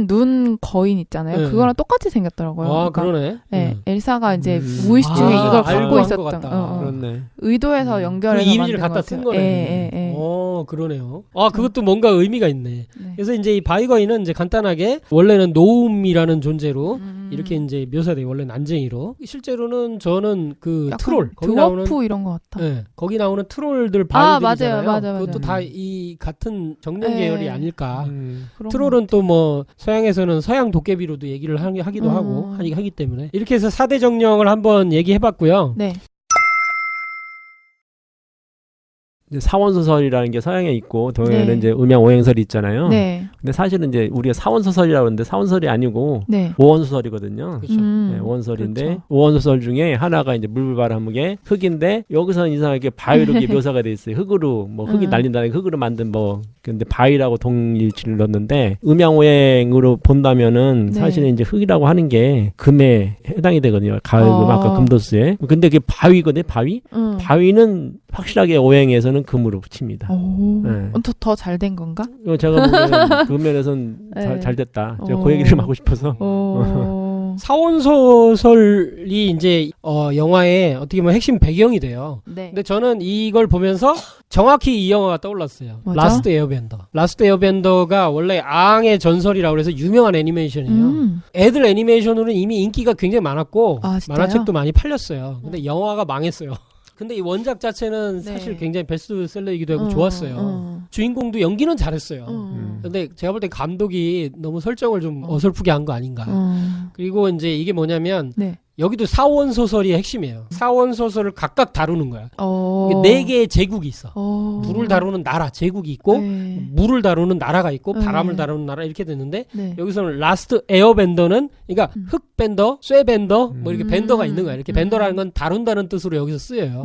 눈 거인 있잖아요. 네. 그거랑 똑같이 생겼더라고요. 아 그러니까, 그러네. 네, 엘사가 이제 무의식 중에 이걸 알고 갖고 한 있었던 것 같다. 그렇네. 의도해서 연결해서 그 이미지를 만든 갖다 거죠. 쓴 거네. 예. 그러네요. 아 그것도 뭔가 의미가 있네. 네. 그래서 이제 이 바이거인은 이제 간단하게 원래는 노움이라는 존재로 이렇게 이제 묘사돼요. 원래 난쟁이로. 실제로는 저는 그 약간 트롤 거기 나오는 드워프 이런 것 같다. 네, 거기 나오는 트롤들 바이들이잖아요. 맞아요. 그것도 다 이 같은 정령 네. 계열이 아닐까. 그런 트롤은 또 뭐 서양에서는 서양 도깨비로도 얘기를 하기도 하고 하기 때문에 이렇게 해서 4대 정령을 한번 얘기해봤고요. 네. 이제 사원소설이라는 게 서양에 있고 동양에는 네. 이제 음양오행설이 있잖아요. 네. 근데 사실은 이제 우리가 사원소설이라고 하는데 사원설이 아니고 네. 오원소설이거든요. 그렇죠. 네, 오원소설인데 그렇죠. 오원소설 중에 하나가 이제 물불바람의 흙인데 여기서는 이상하게 바위로 이렇게 묘사가 돼 있어요. 흙으로 뭐 흙이 날린다는 흙으로 만든 뭐 근데 바위라고 동일치를 넣었는데 음양오행으로 본다면은 네. 사실은 이제 흙이라고 하는 게 금에 해당이 되거든요. 가을금 아까 금도수에. 근데 그게 바위거든요. 바위. 바위는 확실하게 오행에서는 금으로 붙입니다. 네. 더 잘 된 건가? 이거 제가 보기에는 그 면에서는 네. 잘 됐다. 제가 그 얘기를 좀 하고 싶어서. 사원소설이 이제 영화의 어떻게 보면 핵심 배경이 돼요. 네. 근데 저는 이걸 보면서 정확히 이 영화가 떠올랐어요. 맞아? 라스트 에어밴더. 라스트 에어밴더가 원래 앙의 전설이라고 해서 유명한 애니메이션이에요. 애들 애니메이션으로는 이미 인기가 굉장히 많았고 아, 진짜요? 만화책도 많이 팔렸어요. 근데 영화가 망했어요. 근데 이 원작 자체는 네. 사실 굉장히 베스트셀러이기도 하고 좋았어요. 주인공도 연기는 잘했어요. 근데 제가 볼 때 감독이 너무 설정을 좀 어설프게 한 거 아닌가. 그리고 이제 이게 뭐냐면 네. 여기도 사원 소설이 핵심이에요. 사원 소설을 각각 다루는 거야. 이게 4개의 제국이 있어. 불을 다루는 나라 제국이 있고 네. 물을 다루는 나라가 있고 네. 바람을 다루는 나라 이렇게 됐는데 네. 여기서는 라스트 에어밴더는 그러니까 흙밴더, 쇠밴더 뭐 이렇게 밴더가 있는 거야. 이렇게 밴더라는 건 다룬다는 뜻으로 여기서 쓰여요.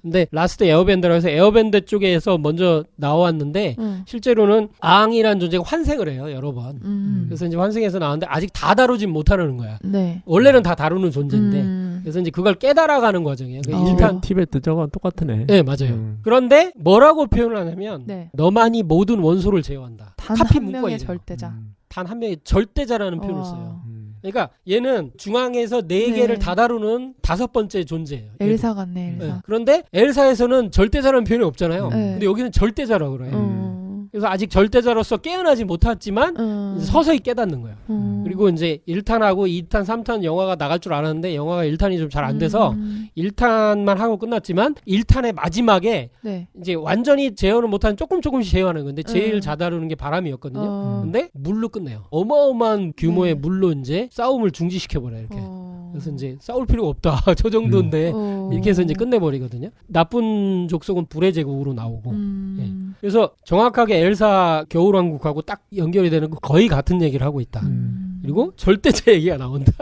근데 라스트 에어밴더라고 해서 에어밴더 쪽에서 먼저 나왔는데 실제로는 앙이라는 존재가 환생을 해요. 여러 번. 그래서 이제 환생해서 나왔는데 아직 다 다루진 못하는 거야. 네. 원래는 다 다루는 존재인데 그래서 이제 그걸 깨달아가는 과정이에요. 일단 티베트 저거 똑같네. 네 맞아요. 그런데 뭐라고 표현을 하냐면 네. 너만이 모든 원소를 제어한다. 단 카피 한 문구가 명의 이래요. 절대자. 단 한 명의 절대자라는 표현을 써요. 그러니까 얘는 중앙에서 4개를 네. 다 다루는 5번째 존재예요. 얘도. 엘사 같네, 엘사. 네. 그런데 엘사에서는 절대자라는 표현이 없잖아요. 네. 근데 여기는 절대자라고 그래요. 그래서 아직 절대자로서 깨어나지 못했지만 서서히 깨닫는 거예요. 그리고 이제 1탄하고 2탄, 3탄 영화가 나갈 줄 알았는데 영화가 1탄이 좀 잘 안 돼서 1탄만 하고 끝났지만 1탄의 마지막에 네. 이제 완전히 제어를 못하는 조금씩 제어하는 건데 제일 잘 다루는 게 바람이었거든요. 근데 물로 끝내요. 어마어마한 규모의 물로 이제 싸움을 중지시켜버려요. 이렇게. 그래서 이제 싸울 필요가 없다. 저 정도인데 이렇게 해서 이제 끝내버리거든요. 나쁜 족속은 불의 제국으로 나오고. 예. 그래서 정확하게 엘사 겨울왕국하고 딱 연결이 되는 거 거의 같은 얘기를 하고 있다. 그리고 절대자 얘기가 나온다.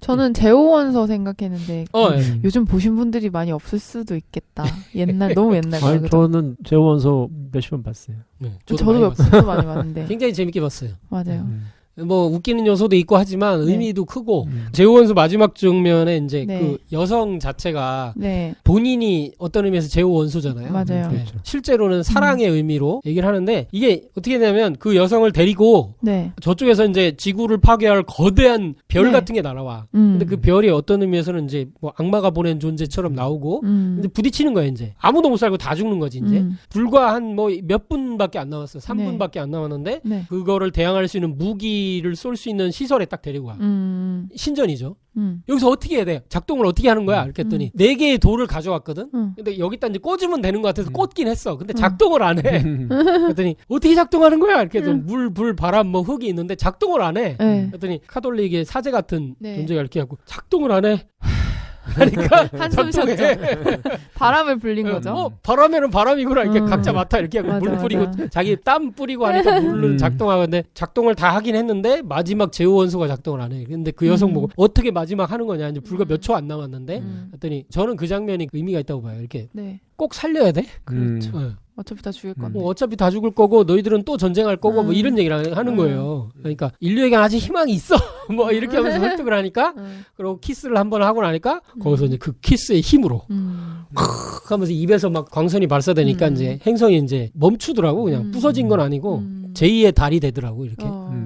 저는 제오원서 생각했는데 예. 요즘 보신 분들이 많이 없을 수도 있겠다. 너무 옛날 거예요. 아니, 그죠? 저는 제원서 몇십 번 봤어요. 네, 저도 많이 몇 봤어요. 번도 많이 봤는데. 굉장히 재밌게 봤어요. 맞아요. 뭐 웃기는 요소도 있고 하지만 네. 의미도 크고 제오원수 마지막 장면에 이제 네. 그 여성 자체가 네. 본인이 어떤 의미에서 제오원수잖아요. 맞아요. 네. 실제로는 사랑의 의미로 얘기를 하는데 이게 어떻게 되냐면 그 여성을 데리고 네. 저쪽에서 이제 지구를 파괴할 거대한 별 네. 같은 게 날아와. 근데 그 별이 어떤 의미에서는 이제 뭐 악마가 보낸 존재처럼 나오고 근데 부딪히는 거야 이제. 아무도 못 살고 다 죽는 거지 이제. 불과 한 뭐 몇 분밖에 안 남았어. 3분밖에 안 남았는데 네. 그거를 대항할 수 있는 무기를 쏠 수 있는 시설에 딱 데리고 와. 신전이죠. 여기서 어떻게 해야 돼? 작동을 어떻게 하는 거야? 이렇게 했더니 4개의 돌을 가져왔거든. 근데 여기다 이제 꽂으면 되는 것 같아서 꽂긴 했어. 근데 작동을 안 해. 그랬더니 어떻게 작동하는 거야? 이렇게 해서 물, 불, 바람, 뭐 흙이 있는데 작동을 안 해. 네. 그랬더니 카톨릭의 사제 같은 네. 존재가 이렇게 하고 작동을 안 해. 하니까 한숨 작동해. 쉬었죠. 바람을 불린 거죠. 바람에는 바람이구나. 이렇게 각자 맡아 이렇게 하고 맞아, 물 뿌리고 맞아. 자기 땀 뿌리고 하니까 물을 작동하는데 작동을 다 하긴 했는데 마지막 제후 원수가 작동을 안 해. 근데 그 여성 보고 어떻게 마지막 하는 거냐. 이제 불과 몇 초 안 남았는데 그랬더니 저는 그 장면이 의미가 있다고 봐요. 이렇게 네. 꼭 살려야 돼. 그렇죠. 어차피 다 죽일 건데. 뭐 어차피 다 죽을 거고 너희들은 또 전쟁할 거고 뭐 이런 얘기를 하는 거예요. 그러니까 인류에게 아직 희망이 있어. 뭐 이렇게 하면서 설득을 하니까 그리고 키스를 한번 하고 나니까 거기서 이제 그 키스의 힘으로 하면서 입에서 막 광선이 발사되니까 이제 행성이 이제 멈추더라고. 그냥 부서진 건 아니고 제2의 달이 되더라고 이렇게.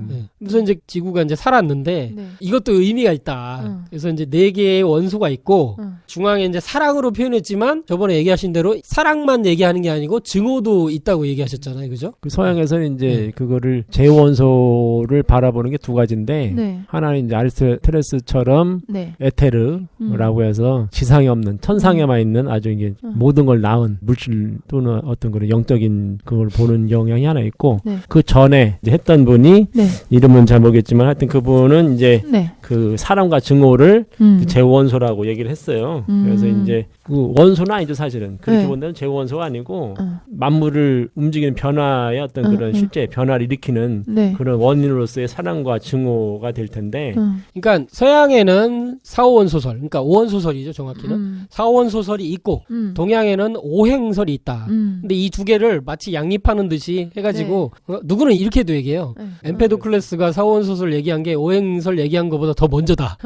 네. 그래서 이제 지구가 이제 살았는데 네. 이것도 의미가 있다. 그래서 이제 4개의 원소가 있고 중앙에 이제 사랑으로 표현했지만 저번에 얘기하신 대로 사랑만 얘기하는 게 아니고 증오도 있다고 얘기하셨잖아요, 그죠? 그 서양에서는 이제 그거를 제원소를 바라보는 게 두 가지인데 네. 하나는 이제 아리스토텔레스처럼 네. 에테르라고 해서 지상에 없는 천상에만 있는 아주 이게 모든 걸 낳은 물질 또는 어떤 그런 영적인 그걸 보는 영향이 하나 있고 네. 그 전에 이제 했던 분이 네. 이름은 잘 모르겠지만 하여튼 그분은 이제 네. 그 사랑과 증오를 그 제원소라고 얘기를 했어요. 그래서 이제 그 원소는 아니죠 사실은. 그렇게 네. 본다면 제원소가 아니고 만물을 움직이는 변화의 어떤 그런 실제 변화를 일으키는 네. 그런 원인으로서의 사랑과 증오가 될 텐데 그러니까 서양에는 4호원 소설, 그러니까 5원 소설이죠 정확히는 4호원 소설이 있고 동양에는 5행설이 있다. 근데 이 두 개를 마치 양립하는 듯이 해가지고 누구는 이렇게도 얘기해요. 엠페도클레스가 4호원 소설 얘기한 게 5행설 얘기한 것보다 더 먼저다.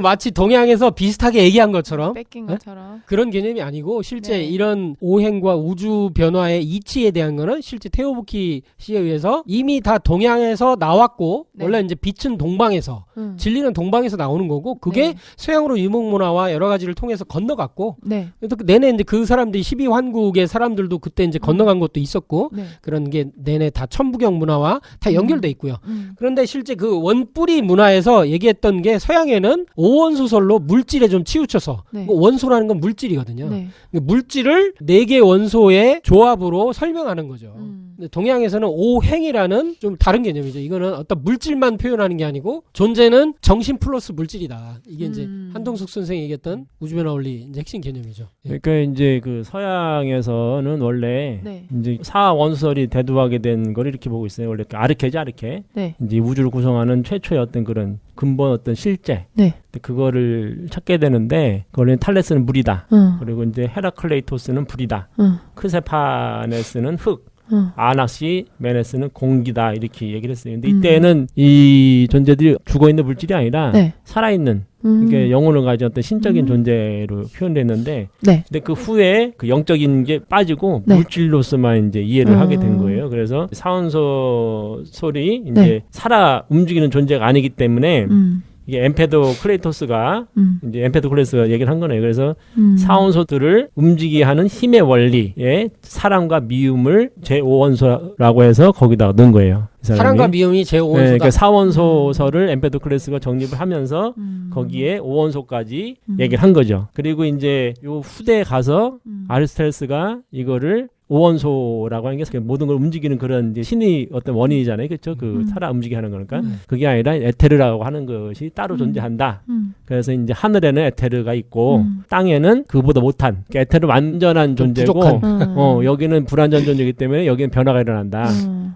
마치 동양에서 비슷하게 얘기한 것처럼 뺏긴 것처럼 그런 개념이 아니고 실제 네. 이런 5행과 우주 변화의 이치에 대한 거는 실제 테오부키 씨에 의해서 이미 다 동양에서 나왔고 네. 원래 이제 빛은 동방에서 진리는 동방에서 나오는 거고 그게 네. 서양으로 유목문화와 여러 가지를 통해서 건너갔고 네. 그래서 내내 이제 그 사람들이 12환국의 사람들도 그때 이제 건너간 것도 있었고 네. 그런 게 내내 다 천부경 문화와 다 연결돼 있고요. 그런데 실제 그 원뿌리 문화에서 얘기했던 게 서양에는 5원 소설로 물질에 좀 치우쳐서 네. 원소라는 건 물질이거든요. 네. 물질을 4개 원소의 조합으로 설명하는 거죠. 근데 동양에서는 5행이라는 좀 다른 개념이죠. 이거는 어떤 물질만 표현하는 게 아니고 존재는 정신 플러스 물질이다. 이게 이제 한동숙 선생이 얘기했던 우주변화 원리 이제 핵심 개념이죠. 예. 그러니까 이제 그 서양에서는 원래 네. 이제 사원소설이 대두하게 된 걸 이렇게 보고 있어요. 원래 아르케지 아르케. 네. 이제 우주를 구성하는 최초의 어떤 그런 근본 어떤 실제. 네. 그거를 찾게 되는데 그거는 탈레스는 물이다. 그리고 이제 헤라클레이토스는 불이다. 크세파네스는 흙. 아나시메네스는 공기다 이렇게 얘기를 했어요. 근데 이때는 이 존재들이 죽어있는 물질이 아니라 네. 살아있는 그러니까 영혼을 가진 어떤 신적인 존재로 표현됐는데 네. 근데 그 후에 그 영적인 게 빠지고 네. 물질로서만 이제 이해를 하게 된 거예요. 그래서 사원소 소리 이제 네. 살아 움직이는 존재가 아니기 때문에 이게 엠페도클레이토스가 이제 엠페도클레스가 얘기를 한 거네요. 그래서 사원소들을 움직이게 하는 힘의 원리에 사랑과 미움을 제5원소라고 해서 거기다가 넣은 거예요. 사랑과 미움이 제5원소다. 네, 그러니까 사원소설을 엠페도클레스가 정립을 하면서 거기에 5원소까지 얘기를 한 거죠. 그리고 이제 요 후대에 가서 아리스토텔레스가 이거를 5원소라고 하는 게 모든 걸 움직이는 그런 이제 신의 어떤 원인이잖아요. 그렇죠? 그 살아 움직이게 하는 거니까. 그게 아니라 에테르라고 하는 것이 따로 존재한다. 그래서 이제 하늘에는 에테르가 있고 땅에는 그보다 못한 그러니까 에테르 완전한 존재고 여기는 불완전 존재이기 때문에 여기는 변화가 일어난다.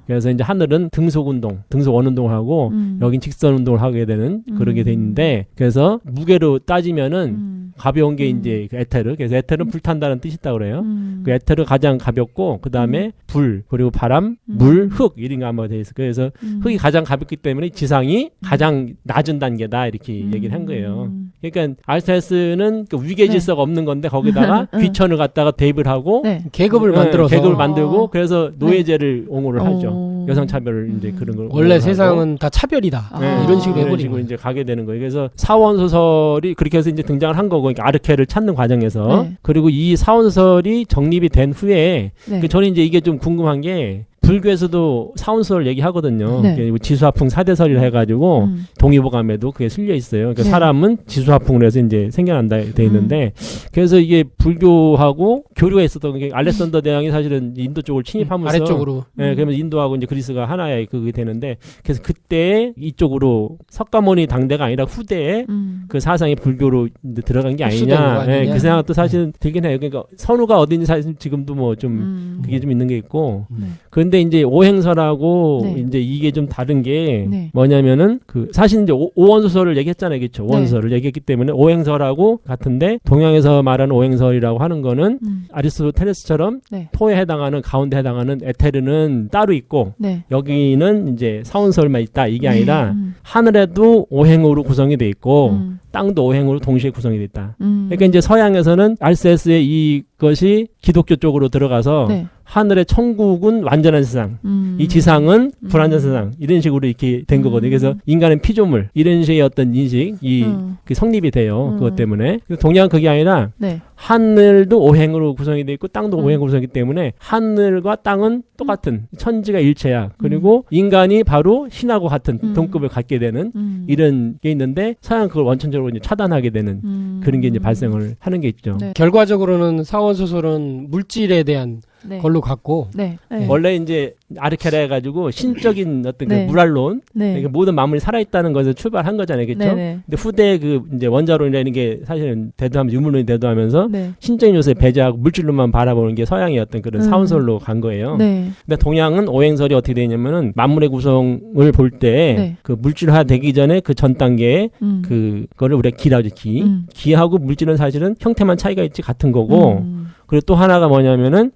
그래서 이제 하늘은 등속 운동, 등속 원운동을 하고 여긴 직선 운동을 하게 되는 그러게 돼 있는데 그래서 무게로 따지면은 가벼운 게 이제 그 에테르. 그래서 에테르는 불탄다는 뜻이 있다고 그래요. 그 에테르 가장 가볍고 그다음에 불, 그리고 바람, 물, 흙 이런 게 아마 돼 있어요. 그래서 흙이 가장 가볍기 때문에 지상이 가장 낮은 단계다 이렇게 얘기를 한 거예요. 그러니까 아리스토텔레스는 그 위계 질서가 없는 건데 거기다가 귀천을 갖다가 대입을 하고 네. 계급을 만들어서 계급을 만들고 그래서 노예제를 옹호를 하죠. 여성 차별 이제 그런 걸 원래 세상은 다 차별이다. 이런 식으로 해버리고 이제 가게 되는 거예요. 그래서 사원 소설이 그렇게 해서 이제 등장을 한 거고 그러니까 아르케를 찾는 과정에서 그리고 이 사원 소설이 정립이 된 후에 저는 이제 이게 좀 궁금한 게 불교에서도 사원소설 얘기하거든요. 네. 지수화풍 사대설이라 해가지고 동의보감에도 그게 실려 있어요. 그러니까 사람은 지수화풍으로 해서 이제 생겨난다 돼 있는데 그래서 이게 불교하고 교류가 있었던 게 알렉산더 대왕이 사실은 인도 쪽을 침입하면서 아래쪽으로. 네, 그러면 인도하고 이제 그리스가 하나의 그게 되는데 그래서 그때 이쪽으로 석가모니 당대가 아니라 후대에 그 사상이 불교로 이제 들어간 게 아니냐. 네, 그 생각도 사실 들긴 해요. 그러니까 선우가 어딘지 사실 지금도 뭐 좀 그게 좀 있는 게 있고 그런데 근데 이제 오행설하고 네. 이제 이게 좀 다른 게 네. 뭐냐면은 그 사실 이제 오원소설을 얘기했잖아요, 그렇죠? 오원소설을 얘기했기 때문에 오행설하고 같은데 동양에서 말하는 오행설이라고 하는 거는 아리스토텔레스처럼 네. 토에 해당하는 가운데 해당하는 에테르는 따로 있고 네. 여기는 이제 사원설만 있다 이게 아니라 하늘에도 오행으로 구성이 돼 있고 땅도 오행으로 동시에 구성이 돼 있다. 그러니까 이제 서양에서는 알세스의 이것이 기독교 쪽으로 들어가서 네. 하늘의 천국은 완전한 세상, 이 지상은 불완전한 세상 이런 식으로 이렇게 된 거거든요. 그래서 인간은 피조물 이런 식의 어떤 인식이 그 성립이 돼요. 그것 때문에. 동양은 그게 아니라 네. 하늘도 오행으로 구성이 돼 있고 땅도 오행으로 구성이기 때문에 하늘과 땅은 똑같은 천지가 일체야. 그리고 인간이 바로 신하고 같은 동급을 갖게 되는 이런 게 있는데 서양 그걸 원천적으로 이제 차단하게 되는 그런 게 이제 발생을 하는 게 있죠. 네. 결과적으로는 사원소설은 물질에 대한 네. 걸로 갔고 네. 네. 원래 이제 아르케라 해가지고 신적인 어떤 네. 그 물알론 네. 그러니까 모든 만물이 살아있다는 것을 출발한 거잖아요, 그렇죠? 네. 네. 근데 후대 그 이제 원자론이라는 게 사실은 대두하면서 유물론이 대두하면서 네. 신적인 요소에 배제하고 물질로만 바라보는 게 서양의 어떤 그런 사원설로 간 거예요. 네. 근데 동양은 오행설이 어떻게 되냐면은 만물의 구성을 볼 때 네. 그 물질화 되기 전에 그 전 단계에 그거를 우리가 기라죠, 기. 기하고 물질은 사실은 형태만 차이가 있지 같은 거고 그리고 또 하나가 뭐냐면은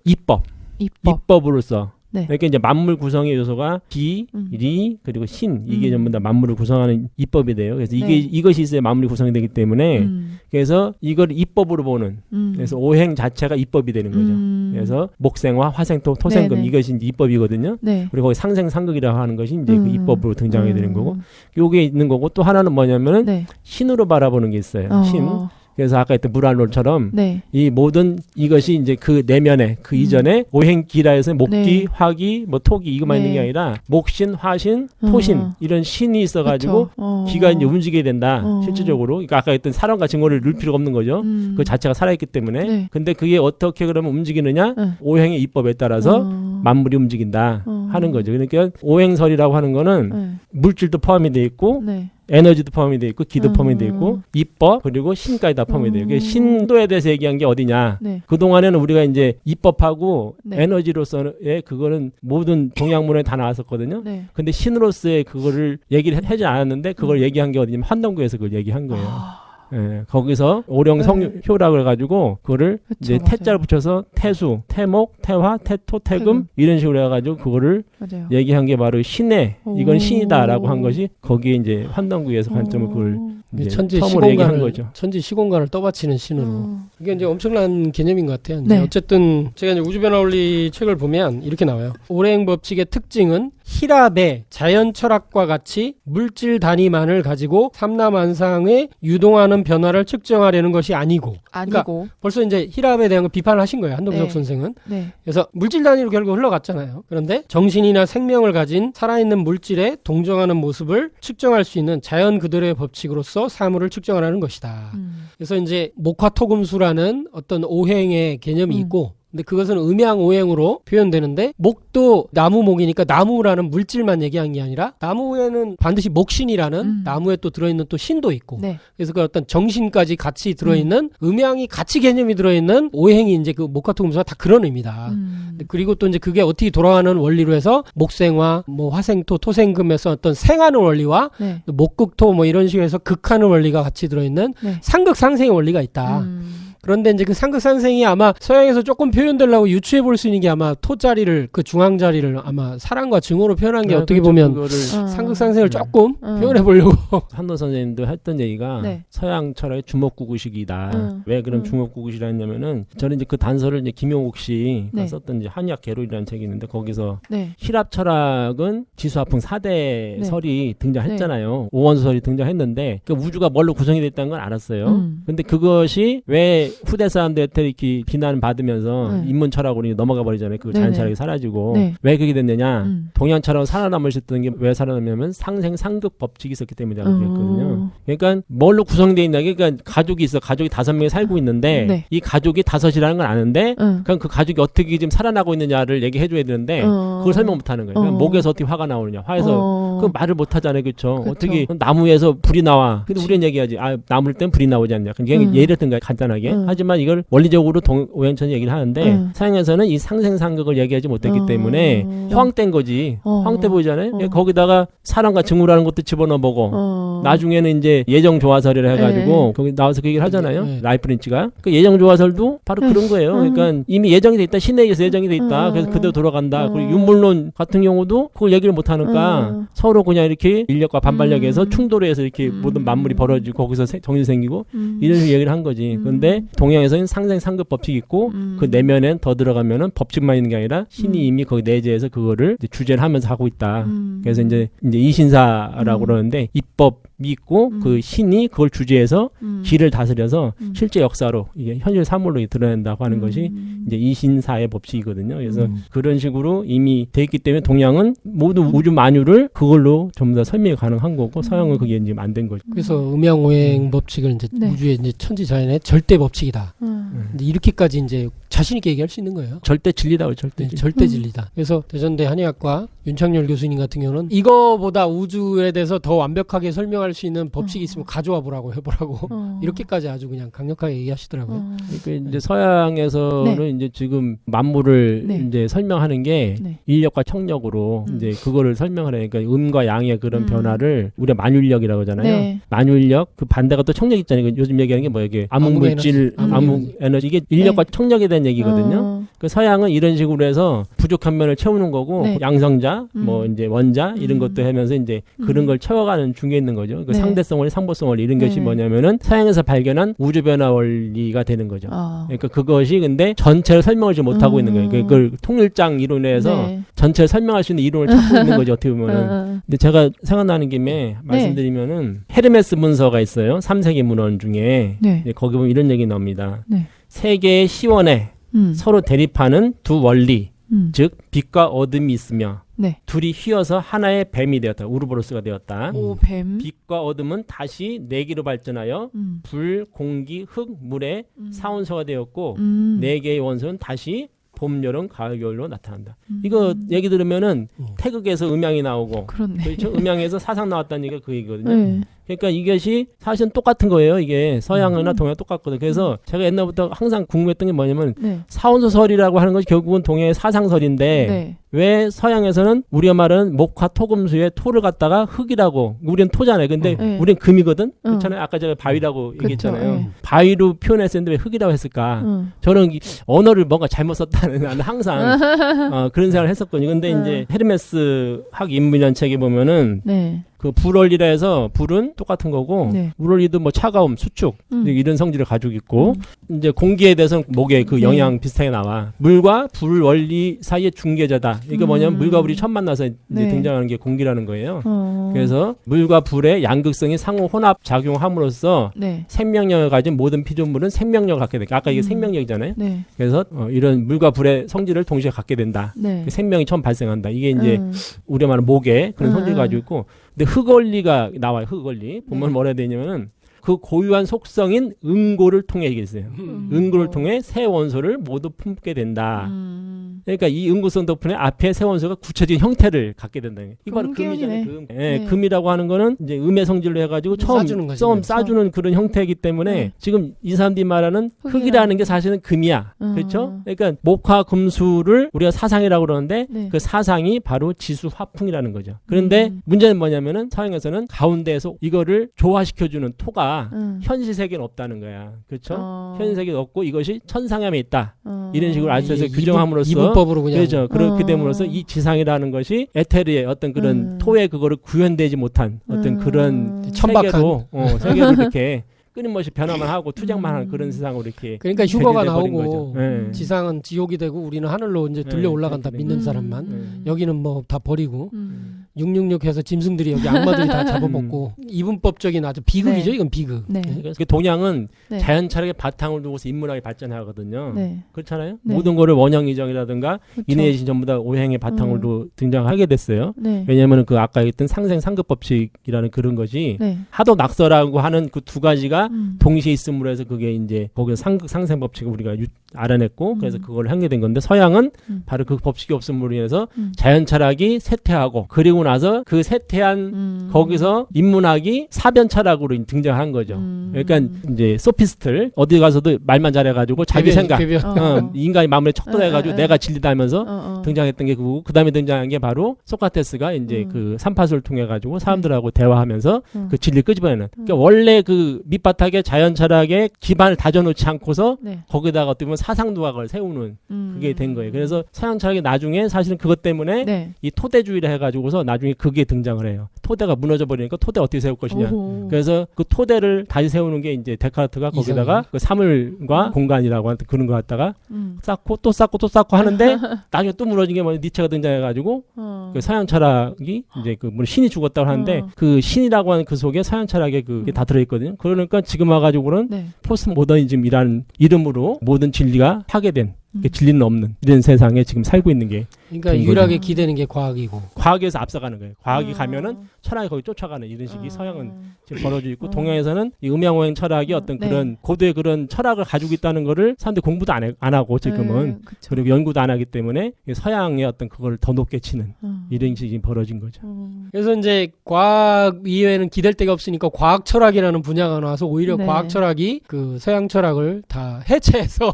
입법으로서 네. 그러니까 이제 만물 구성의 요소가 기, 리, 그리고 신 이게 전부 다 만물을 구성하는 입법이 돼요. 그래서 이게 네. 이것이 있어야 만물이 구성이 되기 때문에 그래서 이걸 입법으로 보는 그래서 오행 자체가 입법이 되는 거죠. 그래서 목생화, 화생토, 토생금 네네. 이것이 이제 입법이거든요. 네. 그리고 거기 상생상극이라고 하는 것이 이제 그 입법으로 등장하게 되는 거고 요게 있는 거고 또 하나는 뭐냐면은 네. 신으로 바라보는 게 있어요. 신. 그래서 아까 했던 물알론처럼 네. 이 모든 이것이 이제 그 내면에 그 이전에 오행기라에서 목기, 네. 화기, 뭐 토기 이것만 있는 게 네. 아니라 목신, 화신, 토신 이런 신이 있어가지고 기가 이제 움직이게 된다. 실질적으로. 그러니까 아까 했던 사람과 증거를 넣을 필요가 없는 거죠. 그 자체가 살아있기 때문에. 네. 근데 그게 어떻게 그러면 움직이느냐? 오행의 입법에 따라서 만물이 움직인다 하는 거죠. 그러니까 오행설이라고 하는 거는 물질도 포함이 돼 있고 네. 에너지도 포함이 돼 있고 기도 포함이 돼 있고 입법 그리고 신까지 다 포함이 돼요. 그러니까 신도에 대해서 얘기한 게 어디냐? 네. 그 동안에는 우리가 이제 입법하고 네. 에너지로서의 그거는 모든 동양문에 다 나왔었거든요. 네. 근데 신으로서의 그거를 얘기를 하지 않았는데 그걸 얘기한 게 어디냐면 한동구에서 그걸 얘기한 거예요. 예, 거기서 오령 성효라고 해가지고 그거를 그쵸, 이제 맞아요. 태자를 붙여서 태수, 태목, 태화, 태토, 태금 이런 식으로 해가지고 그거를 맞아요. 얘기한 게 바로 신의 이건 오. 신이다라고 한 것이 거기에 이제 환단구에서 관점을 그걸 이제 천지 처음으로 얘기한 시공간을 거죠. 천지 시공간을 떠받치는 신으로 이게 이제 엄청난 개념인 것 같아요. 이제 네. 어쨌든 제가 이제 우주변화원리 책을 보면 이렇게 나와요. 오행 법칙의 특징은 히랍의 자연 철학과 같이 물질 단위만을 가지고 삼라만상에 유동하는 변화를 측정하려는 것이 아니고. 그러니까 벌써 이제 히랍에 대한 걸 비판을 하신 거예요. 한동석 네. 선생은. 네. 그래서 물질 단위로 결국 흘러갔잖아요. 그런데 정신이나 생명을 가진 살아있는 물질에 동정하는 모습을 측정할 수 있는 자연 그들의 법칙으로서 사물을 측정하는 것이다. 그래서 이제 목화토금수라는 어떤 오행의 개념이 있고 근데 그것은 음양오행으로 표현되는데 목도 나무목이니까 나무라는 물질만 얘기한 게 아니라 나무에는 반드시 목신이라는 나무에 또 들어있는 또 신도 있고 네. 그래서 그 어떤 정신까지 같이 들어있는 음양이 같이 개념이 들어있는 오행이 이제 그 목화토금수가 다 그런 의미다. 그리고 또 이제 그게 어떻게 돌아가는 원리로 해서 목생화, 뭐 화생토, 토생금에서 어떤 생하는 원리와 네. 목극토 뭐 이런 식으로 해서 극하는 원리가 같이 들어있는 네. 상극상생의 원리가 있다. 그런데 이제 그 상극상생이 아마 서양에서 조금 표현되려고 유추해 볼 수 있는 게 아마 토자리를 그 중앙자리를 아마 사랑과 증오로 표현한 게 어떻게 보면 상극상생을 조금 표현해 보려고 한도 선생님도 했던 얘기가 네. 서양 철학의 주목구구식이다. 왜 그럼 주목구구식이라 했냐면은 저는 이제 그 단서를 이제 김용옥 씨가 네. 썼던 이제 한의학 계론이라는 책이 있는데 거기서 네. 히랍 철학은 지수화풍 4대 설이 등장했잖아요. 오원설이 등장했는데 그 우주가 뭘로 구성이 됐다는 걸 알았어요. 근데 그것이 왜 후대 사람들한테 이렇게 비난을 받으면서 인문 철학으로 넘어가 버리잖아요. 그 자연 철학이 사라지고 네. 왜 그렇게 됐느냐? 동양 철학은 살아남을 수 있던 게 왜 살아남냐면 상생상극 법칙이 있었기 때문이라고 그랬거든요. 그러니까 뭘로 구성되어 있냐? 그러니까 가족이 있어. 가족이 5명이 살고 있는데 네. 이 가족이 5이라는 걸 아는데 그럼 그 가족이 어떻게 지금 살아나고 있느냐를 얘기해 줘야 되는데 그걸 설명 못 하는 거예요. 그러니까 목에서 어떻게 화가 나오느냐? 화에서 그 말을 못 하잖아요. 그렇죠? 어떻게 나무에서 불이 나와. 근데 우리는 얘기하지. 나무를 땐 불이 나오지 않냐. 그냥 예를 든가 간단하게. 하지만 이걸 원리적으로 오행천 얘기를 하는데 서양에서는 이 상생상극을 얘기하지 못했기 때문에 허황된 거지. 허황돼 보이잖아요. 거기다가 사람과 증오라는 것도 집어넣어보고 나중에는 이제 예정조화설이라 해가지고 거기 나와서 그 얘기를 하잖아요. 라이프린치가. 그 예정조화설도 바로 그런 거예요. 그러니까 이미 예정이 돼 있다. 신에 의해서 예정이 돼 있다. 그래서 그대로 돌아간다. 그리고 윤물론 같은 경우도 그걸 얘기를 못 하니까 서로 그냥 이렇게 인력과 반발력에서 충돌해서 이렇게 모든 만물이 벌어지고 거기서 정신 생기고 이런 식으로 얘기를 한 거지. 그런데 동양에서는 상생상극 법칙이 있고 그 내면엔 더 들어가면은 법칙만 있는 게 아니라 신이 이미 거기 내재해서 그거를 이제 주제를 하면서 하고 있다. 그래서 이제 이신사라고 그러는데 입법이 있고 그 신이 그걸 주제해서 길을 다스려서 실제 역사로 이게 현실 사물로 드러낸다고 하는 것이 이제 이신사의 법칙이거든요. 그래서 그런 식으로 이미 돼 있기 때문에 동양은 모두 우주 만유를 그걸로 전부 다 설명이 가능한 거고 서양은 그게 이제 만든 거죠. 그래서 음양오행 법칙을 이제 우주의 이제 천지자연의 절대 법칙이다. 근데 이렇게까지 이제 자신 있게 얘기할 수 있는 거예요. 절대 진리다, 절대. 네, 절대 진리다. 그래서 대전대 한의학과 윤창열 교수님 같은 경우는 이거보다 우주에 대해서 더 완벽하게 설명할 수 있는 법칙이 있으면 가져와 보라고 해보라고 이렇게까지 아주 그냥 강력하게 얘기하시더라고요. 그러니까 이제 서양에서는 이제 지금 만물을 이제 설명하는 게 인력과 청력으로 이제 그거를 설명을 해. 그러니까 음과 양의 그런 변화를 우리가 만율력이라고 하잖아요. 만율력 그 반대가 또 청력 있잖아요. 요즘 얘기하는 게 뭐예요? 암흑물질, 암흑에너지 이게 인력과 청력에 대한 얘기거든요. 그 서양은 이런 식으로 해서 부족한 면을 채우는 거고 양성자, 뭐 이제 원자 이런 것도 하면서 이제 그런 걸 채워가는 중에 있는 거죠. 그 상대성 원리, 상보성 원리 이런 것이 뭐냐면은 서양에서 발견한 우주 변화 원리가 되는 거죠. 그러니까 그것이 근데 전체를 설명하지 못하고 있는 거예요. 그걸 통일장 이론에서 전체를 설명할 수 있는 이론을 찾고 있는 거죠. 어떻게 보면은. 근데 제가 생각나는 김에 말씀드리면은 헤르메스 문서가 있어요. 3세기 문헌 중에 거기 보면 이런 얘기 나옵니다. 세계의 시원에 서로 대립하는 두 원리, 즉 빛과 어둠이 있으며 둘이 휘어서 하나의 뱀이 되었다. 우르보로스가 되었다. 뱀. 빛과 어둠은 다시 네 개로 발전하여 불, 공기, 흙, 물의 사원소가 되었고 네 개의 원소는 다시 봄, 여름, 가을, 겨울로 나타난다. 이거 얘기 들으면은 태극에서 음양이 나오고 그렇죠? 음양에서 사상 나왔다는 얘기가 그 얘기거든요. 그러니까 이것이 사실은 똑같은 거예요. 이게 서양이나 동양 똑같거든요. 그래서 제가 옛날부터 항상 궁금했던 게 뭐냐면 사원소설이라고 하는 것이 결국은 동양의 사상설인데 왜 서양에서는 우리가 말하는 목화 토금수에 토를 갖다가 흙이라고 우리는 토잖아요. 근데 우리는 금이거든. 그렇잖아요. 아까 제가 바위라고 얘기했잖아요. 바위로 표현했었는데 왜 흙이라고 했을까? 저는 언어를 뭔가 잘못 썼다는 나는 항상 그런 생각을 했었거든요. 근데 이제 헤르메스 학 인문이라는 책에 보면은 그 불원리라 해서 불은 똑같은 거고 물원리도 뭐 차가움, 수축 이런 성질을 가지고 있고 이제 공기에 대해서는 목에 그 영향 비슷하게 나와. 물과 불 원리 사이의 중개자다. 이게 뭐냐면 물과 불이 처음 만나서 이제 등장하는 게 공기라는 거예요. 그래서 물과 불의 양극성이 상호 혼합 작용함으로써 생명력을 가진 모든 피조물은 생명력을 갖게 된다. 아까 이게 생명력이잖아요. 그래서 이런 물과 불의 성질을 동시에 갖게 된다. 생명이 처음 발생한다. 이게 이제 우리가 말하는 목에 그런 성질을 가지고 있고 근데 흙원리가 나와요. 흙원리. 보면 뭐라 해야 되냐면은 그 고유한 속성인 응고를 통해 얘기했어요. 응고를 통해 새 원소를 모두 품게 된다. 그러니까 이 응고성 덕분에 앞에 새 원소가 구체적인 형태를 갖게 된다. 이거 바로 금이잖아요. 금. 금이라고 하는 거는 이제 음의 성질로 해가지고 처음 싸주는 그런 형태이기 때문에 지금 이 사람들이 말하는 흙이라는 게 사실은 금이야. 그렇죠? 그러니까 목화 금수를 우리가 사상이라고 그러는데 그 사상이 바로 지수 화풍이라는 거죠. 그런데 문제는 뭐냐면은 서양에서는 가운데에서 이거를 조화시켜주는 토가 현실 세계는 없다는 거야. 그렇죠? 현실 세계는 없고 이것이 천상함에 있다. 이런 식으로 알수에서 규정함으로써 이분법으로 그냥 그렇죠. 그렇게 됨으로써 이 지상이라는 것이 에테르의 어떤 그런 토에 그거를 구현되지 못한 어떤 그런 천박한 세계로 이렇게 끊임없이 변화만 하고 투쟁만 하는 그런 세상으로 이렇게 그러니까 휴거가 나오고 지상은 지옥이 되고 우리는 하늘로 이제 들려 올라간다 믿는 사람만 여기는 뭐 다 버리고 666 해서 짐승들이 여기 악마들이 다 잡아먹고 이분법적인 아주 비극이죠. 이건 비극. 그러니까 동양은 자연 철학의 바탕을 두고서 인문학이 발전하거든요. 그렇잖아요. 모든 거를 원형이정이라든가 인해신 전부 다 오행의 바탕으로 등장하게 됐어요. 왜냐하면 그 아까 얘기했던 상생상극법칙이라는 그런 것이 하도 낙서라고 하는 그 두 가지가 동시에 있음으로 해서 그게 이제 거기서 상생법칙을 우리가 알아냈고 그래서 그걸 하게 된 건데 서양은 바로 그 법칙이 없음으로 인해서 자연 철학이 쇠퇴하고 그리고 나서 그 쇠퇴한 거기서 인문학이 사변철학으로 등장한 거죠. 그러니까 이제 소피스트를 어디 가서도 말만 잘해가지고 자기 생각, 인간의 마음에 척도해가지고 내가 진리다면서 등장했던 게 그거고, 그 다음에 등장한 게 바로 소크라테스가 이제 그 삼파수를 통해 가지고 사람들하고 대화하면서 그 진리를 끄집어내는. 그러니까 원래 그 밑바닥에 자연 철학의 기반을 다져놓지 않고서 거기다가 어떻게 보면 사상 두각을 세우는 그게 된 거예요. 그래서 서양 철학이 나중에 사실은 그것 때문에 이 토대주의를 해가지고서 나중에 그게 등장을 해요. 토대가 무너져 버리니까 토대 어떻게 세울 것이냐. 그래서 그 토대를 다시 세우는 게 이제 데카르트가 거기다가 그 사물과 공간이라고 하는 그런 거 갖다가 쌓고 또 쌓고 또 쌓고 하는데 나중에 또 무너진 게 뭐냐, 니체가 등장해가지고 그 서양 철학이 이제 그 물론 신이 죽었다고 하는데 그 신이라고 하는 그 속에 서양 철학의 그게 다 들어있거든요. 그러니까 지금 와가지고는 포스트 모더니즘이라는 이름으로 모든 진리가 파괴된, 진리는 없는 이런 세상에 지금 살고 있는 게, 그러니까 유일하게 기대는 게 과학이고, 과학에서 앞서가는 거예요. 과학이 가면은 철학이 거기 쫓아가는 이런 식이 서양은 지금 벌어지고 있고, 동양에서는 이 음양오행 철학이 어떤 그런 고도의 그런 철학을 가지고 있다는 거를 사람들이 공부도 안 하고 지금은 그리고 연구도 안 하기 때문에 서양의 어떤 그걸 더 높게 치는 이런 식이 지금 벌어진 거죠. 그래서 이제 과학 이외에는 기댈 데가 없으니까 과학 철학이라는 분야가 나와서 오히려 과학 철학이 그 서양 철학을 다 해체해서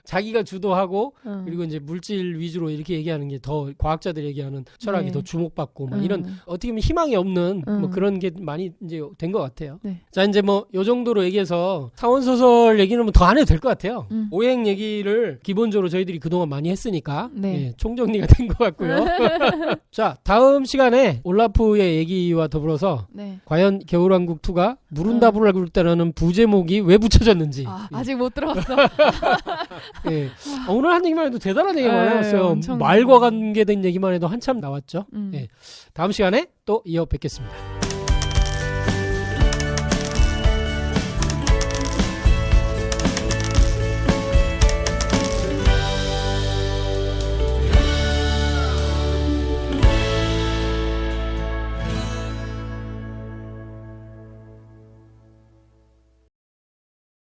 자기가 주도하고 그리고 이제 물질 위주로 이렇게 얘기하는 게 더 과학자들이 얘기하는 철학이 더 주목받고 막 이런 어떻게 보면 희망이 없는 뭐 그런 게 많이 이제 된 것 같아요. 자, 이제 뭐 요 정도로 얘기해서 사원 소설 얘기는 뭐 더 안 해도 될 것 같아요. 오행 얘기를 기본적으로 저희들이 그동안 많이 했으니까 예, 총정리가 된 것 같고요. 자, 다음 시간에 올라프의 얘기와 더불어서 과연 겨울왕국 2가 무룬다부를 알고 있다라는 부제목이 왜 붙여졌는지 아직 못 들어봤어. 예. 오늘 한 얘기만 해도 대단한 얘기가 많았어요. 말과 관계된 얘기만 해도 한참 나왔죠. 예. 다음 시간에 또 이어 뵙겠습니다.